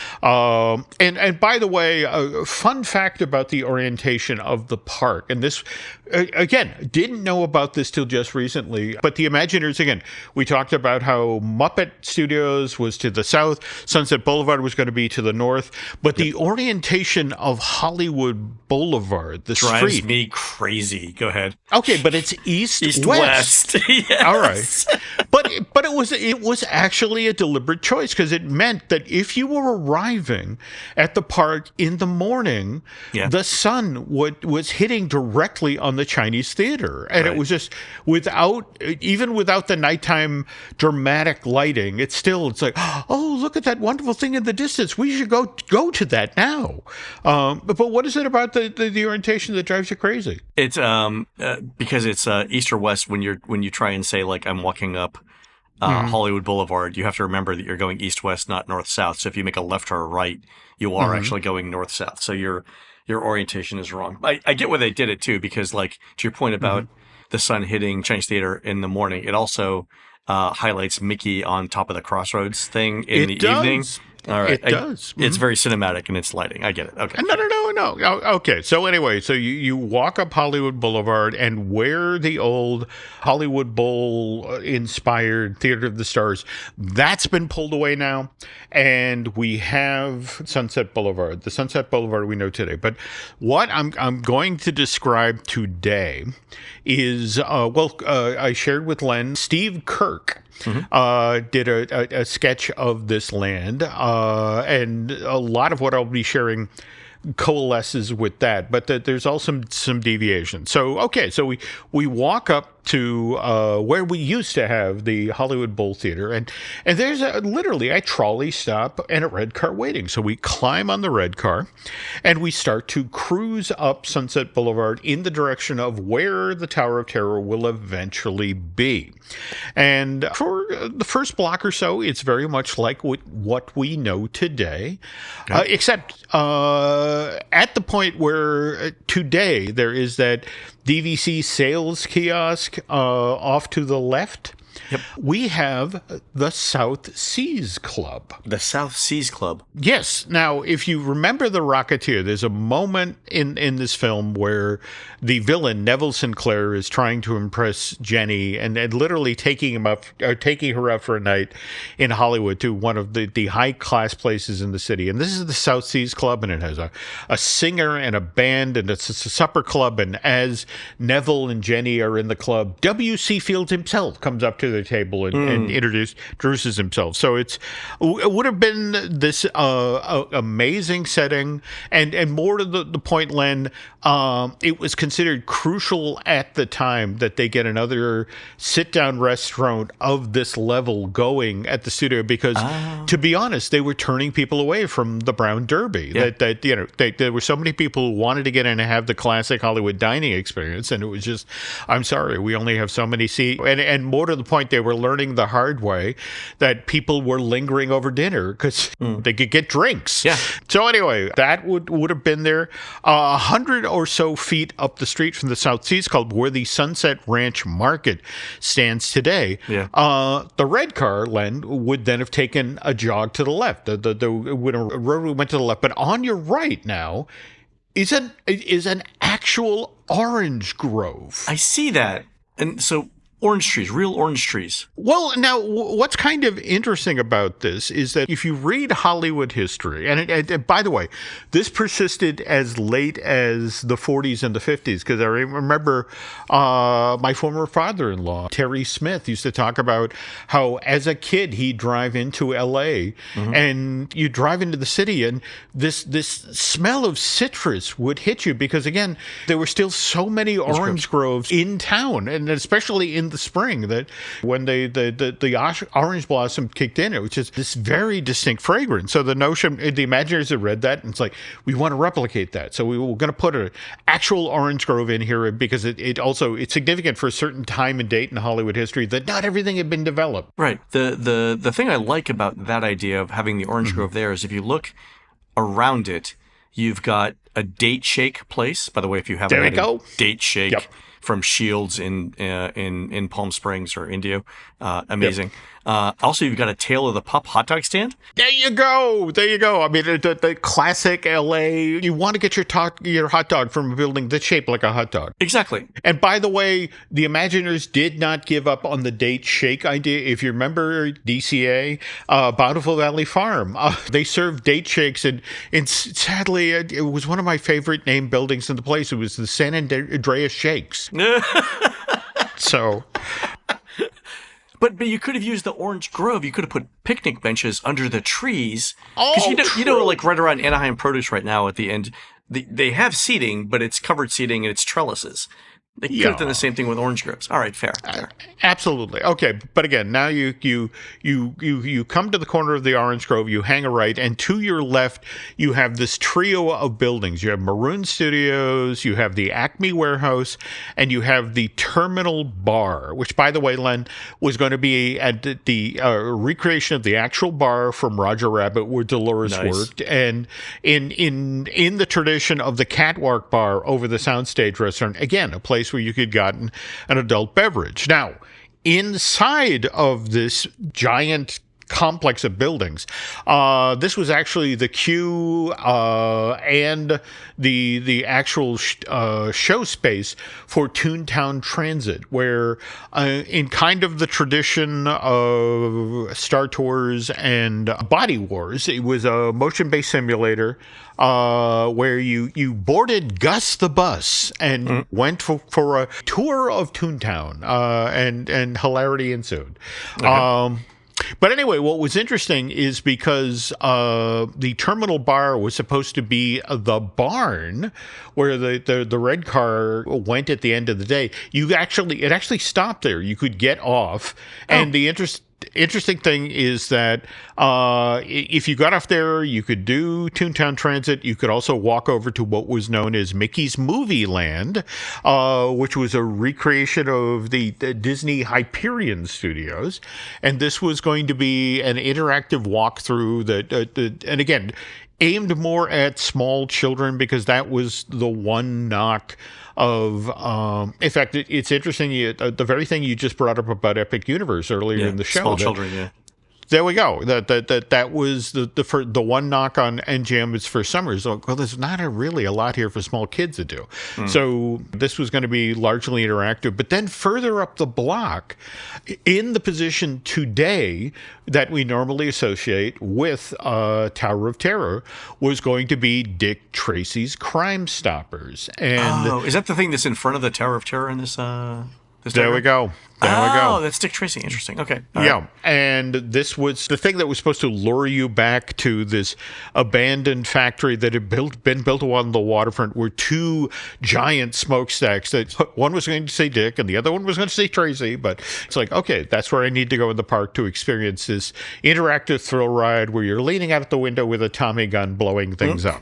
And by the way, a fun fact about the orientation of the park, and this, again, didn't know about this till just recently, but the Imagineers, again, we talked about how Muppet Studios was to the south, Sunset Boulevard was going to be to the north, but the orientation of Hollywood Boulevard, the drives street, me crazy. Go ahead. Okay, but it's east-west. Yes. All right. But it was actually a deliberate choice because it meant that if you were arriving at the park in the morning, the sun was hitting directly on the Chinese theater. And it was just even without the nighttime dramatic lighting, it's like, oh, look at that wonderful thing in the distance. We should go to that now. But what is it about the orientation that drives you crazy? It's because it's east or west. When you try and say like I'm walking up Hollywood Boulevard, you have to remember that you're going east-west, not north-south. So if you make a left or a right, you are actually going north-south. So your orientation is wrong. I get why they did it too, because like to your point about the sun hitting Chinese theater in the morning, it also highlights Mickey on top of the crossroads thing in the evening. All right. It does. It's very cinematic in its lighting. I get it. Okay. No. Okay. So anyway, so you walk up Hollywood Boulevard, and where the old Hollywood Bowl-inspired Theater of the Stars, that's been pulled away now, and we have Sunset Boulevard, the Sunset Boulevard we know today. But what I'm going to describe today is, I shared with Len, Steve Kirk did a sketch of this land, and a lot of what I'll be sharing coalesces with that, but there's also some deviation. So we walk up to where we used to have the Hollywood Bowl Theater, and there's literally a trolley stop and a red car waiting. So we climb on the red car, and we start to cruise up Sunset Boulevard in the direction of where the Tower of Terror will eventually be. And for the first block or so, it's very much like what we know today, except at the point where today there is that DVC sales kiosk off to the left. we have the South Seas Club. The South Seas Club. Yes. Now, if you remember The Rocketeer, there's a moment in this film where the villain, Neville Sinclair, is trying to impress Jenny and literally taking her out for a night in Hollywood to one of the high-class places in the city. And this is the South Seas Club, and it has a singer and a band, and it's a supper club. And as Neville and Jenny are in the club, W.C. Fields himself comes up to the table and introduces himself. So it would have been this amazing setting, and more to the point, Len, it was considered crucial at the time that they get another sit-down restaurant of this level going at the studio because, to be honest, they were turning people away from the Brown Derby. Yeah. There were so many people who wanted to get in and have the classic Hollywood dining experience, and it was just, I'm sorry, we only have so many seats. And more to the point, they were learning the hard way that people were lingering over dinner because they could get drinks. Yeah. So anyway, that would have been there. 100 or so feet up the street from the South Seas Club, where the Sunset Ranch Market stands today. Yeah. The red car, Len, would then have taken a jog to the left. The road went to the left, but on your right now is an actual orange grove. I see that. And so orange trees, real orange trees. Well, now, what's kind of interesting about this is that if you read Hollywood history, and by the way, this persisted as late as the 40s and the 50s, because I remember my former father-in-law, Terry Smith, used to talk about how as a kid he'd drive into L.A., and you drive into the city, and this smell of citrus would hit you, because, again, there were still so many orange groves in town, and especially in the spring, that when the orange blossom kicked in, it was just this very distinct fragrance. So the notion, the Imagineers had read that, and it's like, we want to replicate that. So we were going to put an actual orange grove in here because it's significant for a certain time and date in Hollywood history that not everything had been developed. Right. The thing I like about that idea of having the orange grove there is if you look around it, you've got a date shake place. By the way, if you haven't had a date shake. Yep. From Shields in Palm Springs or Indio. Amazing. Yep. Also, you've got a Tale of the Pup hot dog stand. There you go. I mean, the classic L.A. You want to get your hot dog from a building that's shaped like a hot dog. Exactly. And by the way, the Imagineers did not give up on the date shake idea. If you remember DCA, Bountiful Valley Farm, they served date shakes, and sadly, it was one of my favorite named buildings in the place. It was the San Andreas Shakes. So... But you could have used the orange grove. You could have put picnic benches under the trees. Because you know, like right around Anaheim Produce right now at the end, they have seating, but it's covered seating and it's trellises. They could have done the same thing with orange groves. All right, fair. Absolutely. Okay, but again, now you come to the corner of the orange grove, you hang a right, and to your left, you have this trio of buildings. You have Maroon Studios, you have the Acme Warehouse, and you have the Terminal Bar, which, by the way, Len, was going to be at the recreation of the actual bar from Roger Rabbit, where Dolores worked, and in the tradition of the Catwalk Bar over the Soundstage restaurant. Again, a place where you could get an adult beverage. Now, inside of this giant complex of buildings, this was actually the queue and the actual show space for Toontown Transit, where in kind of the tradition of Star Tours and Body Wars, it was a motion-based simulator where you boarded Gus the bus and went for a tour of Toontown, and hilarity ensued. Okay. But anyway, what was interesting is because the Terminal Bar was supposed to be the barn where the red car went at the end of the day. It actually stopped there. You could get off, and the interesting thing is that if you got off there, you could do Toontown Transit. You could also walk over to what was known as Mickey's MovieLand, which was a recreation of the Disney Hyperion Studios. And this was going to be an interactive walkthrough and again, aimed more at small children because that was the one knock of, in fact, it's interesting. The very thing you just brought up about Epic Universe earlier in the show. Small children, yeah. There we go. That was the one knock on MGM is for summers. Well, there's not really a lot here for small kids to do. So this was going to be largely interactive. But then further up the block, in the position today that we normally associate with Tower of Terror, was going to be Dick Tracy's Crime Stoppers. And is that the thing that's in front of the Tower of Terror in this? There we go. Oh, that's Dick Tracy. Interesting. Okay. Yeah. And this was the thing that was supposed to lure you back to this abandoned factory that had been built along the waterfront, were two giant smokestacks that one was going to say Dick and the other one was going to say Tracy. But it's like, okay, that's where I need to go in the park to experience this interactive thrill ride where you're leaning out of the window with a Tommy gun blowing things up.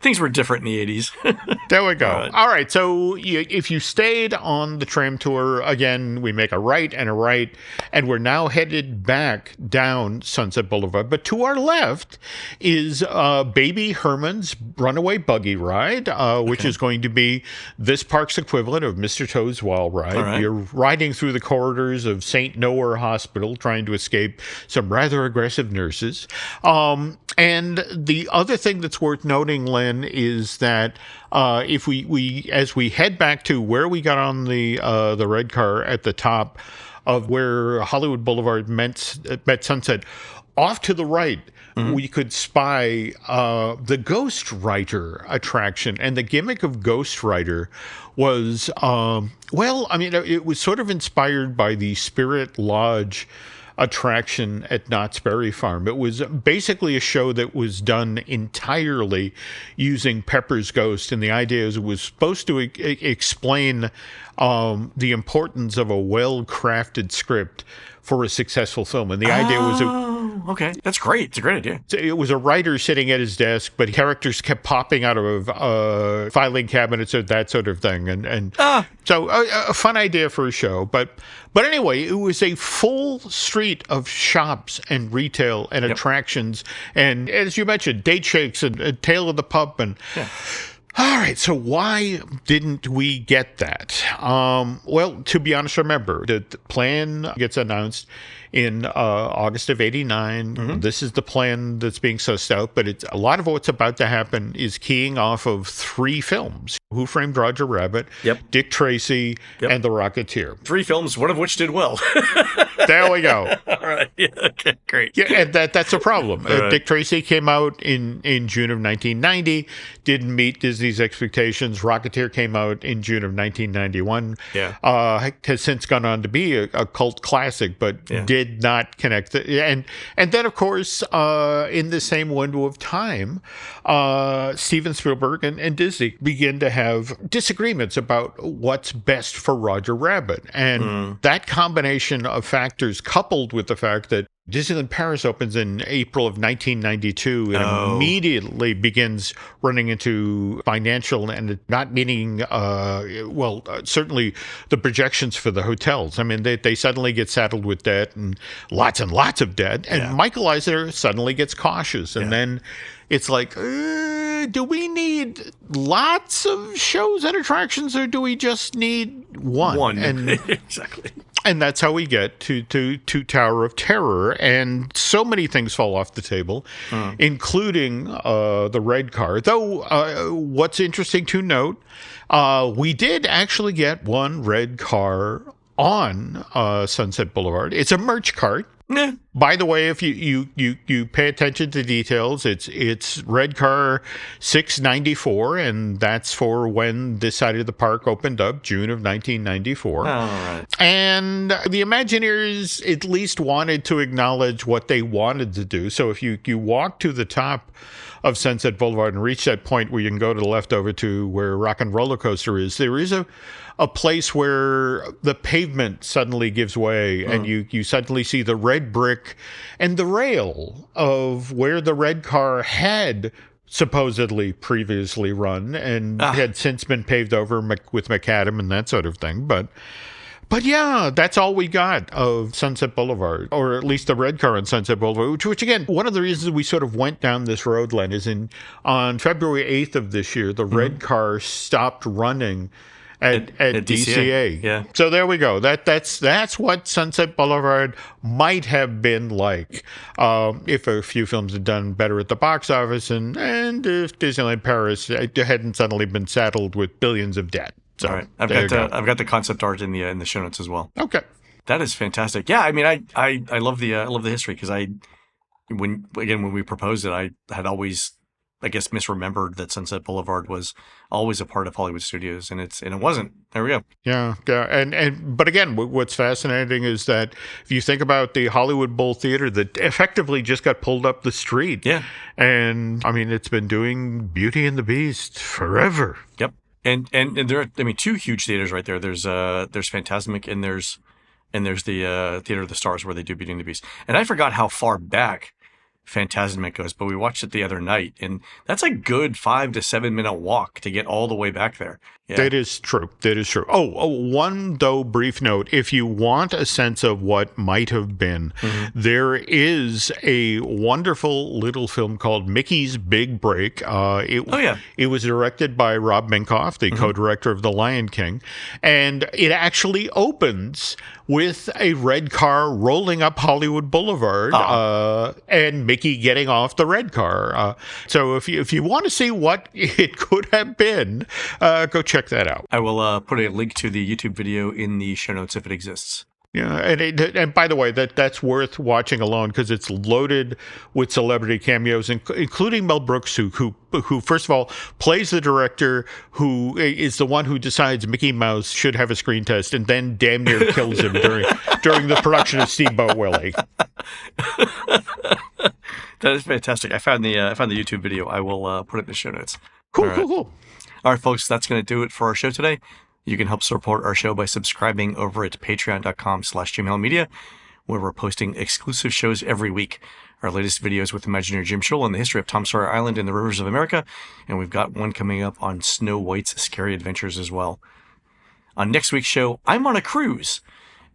Things were different in the 80s. There we go. All right. So if you stayed on the tram tour, again, we make a right, and we're now headed back down Sunset Boulevard. But to our left is Baby Herman's Runaway Buggy Ride, which is going to be this park's equivalent of Mr. Toad's Wild Ride. Right. You're riding through the corridors of St. Noah Hospital trying to escape some rather aggressive nurses. And the other thing that's worth noting, Len, is that if as we head back to where we got on the red car at the top of where Hollywood Boulevard met Sunset, off to the right, we could spy the Ghost Writer attraction. And the gimmick of Ghost Writer was, it was sort of inspired by the Spirit Lodge attraction at Knott's Berry Farm. It was basically a show that was done entirely using Pepper's Ghost, and the idea is it was supposed to explain the importance of a well-crafted script for a successful film. And the idea was... okay. That's great. It's a great idea. It was a writer sitting at his desk, but characters kept popping out of filing cabinets or that sort of thing. So a fun idea for a show. But anyway, it was a full street of shops and retail and attractions. And as you mentioned, date shakes and Tale of the Pup. And all right, so why didn't we get that? Well, to be honest, remember, the plan gets announced in August of '89. This is the plan that's being sussed out, but a lot of what's about to happen is keying off of 3 films: Who Framed Roger Rabbit, Dick Tracy, and The Rocketeer. 3 films, one of which did well. There we go. All right. Yeah, okay, great. Yeah, and that's a problem. Right. Dick Tracy came out in June of 1990, didn't meet Disney's expectations. Rocketeer came out in June of 1991. Has since gone on to be a cult classic, but did not connect. And then, of course, in the same window of time, Steven Spielberg and Disney begin to have disagreements about what's best for Roger Rabbit. And that combination of factors, coupled with the fact that Disneyland Paris opens in April of 1992 and immediately begins running into financial and not meeting, certainly the projections for the hotels. I mean, they suddenly get saddled with debt and lots of debt. And Michael Eisner suddenly gets cautious. And then it's like, do we need lots of shows and attractions, or do we just need one? And exactly. And that's how we get to Tower of Terror. And so many things fall off the table, including the red car. Though what's interesting to note, we did actually get one red car on Sunset Boulevard. It's a merch cart. By the way, if you pay attention to details, it's red car 694, and that's for when this side of the park opened up, June of 1994. All right. And the Imagineers at least wanted to acknowledge what they wanted to do. So if you walk to the top of Sunset Boulevard and reach that point where you can go to the left over to where Rock and Roller Coaster is, there is a place where the pavement suddenly gives way and you suddenly see the red brick and the rail of where the red car had supposedly previously run and had since been paved over with macadam and that sort of thing. But But yeah, that's all we got of Sunset Boulevard, or at least the red car on Sunset Boulevard, which again, one of the reasons we sort of went down this road, Len, is on February 8th of this year, the red car stopped running at DCA. Yeah. So there we go. That's what Sunset Boulevard might have been like if a few films had done better at the box office and if Disneyland Paris hadn't suddenly been saddled with billions of debt. So, all right, I've got the concept art in the show notes as well. Okay, that is fantastic. Yeah, I mean, I love the history because when we proposed it, I had always, I guess, misremembered that Sunset Boulevard was always a part of Hollywood Studios, and it wasn't. There we go. Yeah, but again, what's fascinating is that if you think about the Hollywood Bowl Theater that effectively just got pulled up the street. Yeah, and I mean, it's been doing Beauty and the Beast forever. Yep. And there are, I mean, two huge theaters right there. There's Fantasmic and there's the Theater of the Stars where they do Beauty and the Beast. And I forgot how far back Fantasmic goes, but we watched it the other night, and that's a good 5 to 7 minute walk to get all the way back there. Yeah. That is true. Oh, one though brief note: if you want a sense of what might have been, there is a wonderful little film called Mickey's Big Break. It was directed by Rob Minkoff, the co-director of The Lion King, and it actually opens with a red car rolling up Hollywood Boulevard and Mickey getting off the red car. So if you want to see what it could have been, go check that out. I will put a link to the YouTube video in the show notes if it exists. Yeah, and by the way, that's worth watching alone because it's loaded with celebrity cameos, including Mel Brooks, who first of all plays the director, who is the one who decides Mickey Mouse should have a screen test, and then damn near kills him during the production of Steamboat Willie. That is fantastic. I found the YouTube video. I will put it in the show notes. Cool. All right, folks, that's going to do it for our show today. You can help support our show by subscribing over at patreon.com/JimHillMedia, where we're posting exclusive shows every week. Our latest videos with Imagineer Jim Schull on the history of Tom Sawyer Island and the rivers of America, and we've got one coming up on Snow White's scary adventures as well. On next week's show, I'm on a cruise.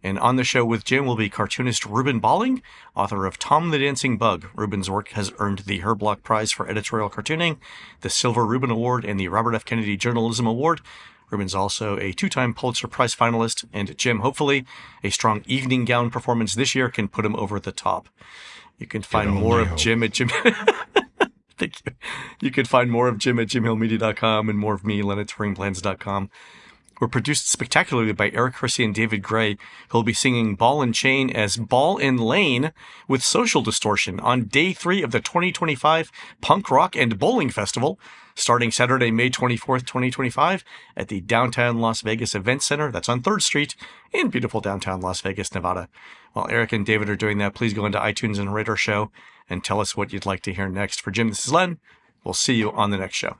And on the show with Jim will be cartoonist Reuben Balling, author of Tom the Dancing Bug. Reuben's work has earned the Herb Block Prize for Editorial Cartooning, the Silver Reuben Award, and the Robert F. Kennedy Journalism Award. Reuben's also a 2-time Pulitzer Prize finalist, and Jim, hopefully, a strong evening gown performance this year can put him over the top. You can find more of Jim at Jim... Thank you. You can find more of Jim at JimHillMedia.com and more of me, Len at TouringPlans.com. We're produced spectacularly by Eric Hersey and David Gray, who'll be singing Ball and Chain as Ball and Lane with Social Distortion on Day 3 of the 2025 Punk Rock and Bowling Festival, starting Saturday, May 24th, 2025, at the Downtown Las Vegas Event Center. That's on 3rd Street in beautiful downtown Las Vegas, Nevada. While Eric and David are doing that, please go into iTunes and rate our show and tell us what you'd like to hear next. For Jim, this is Len. We'll see you on the next show.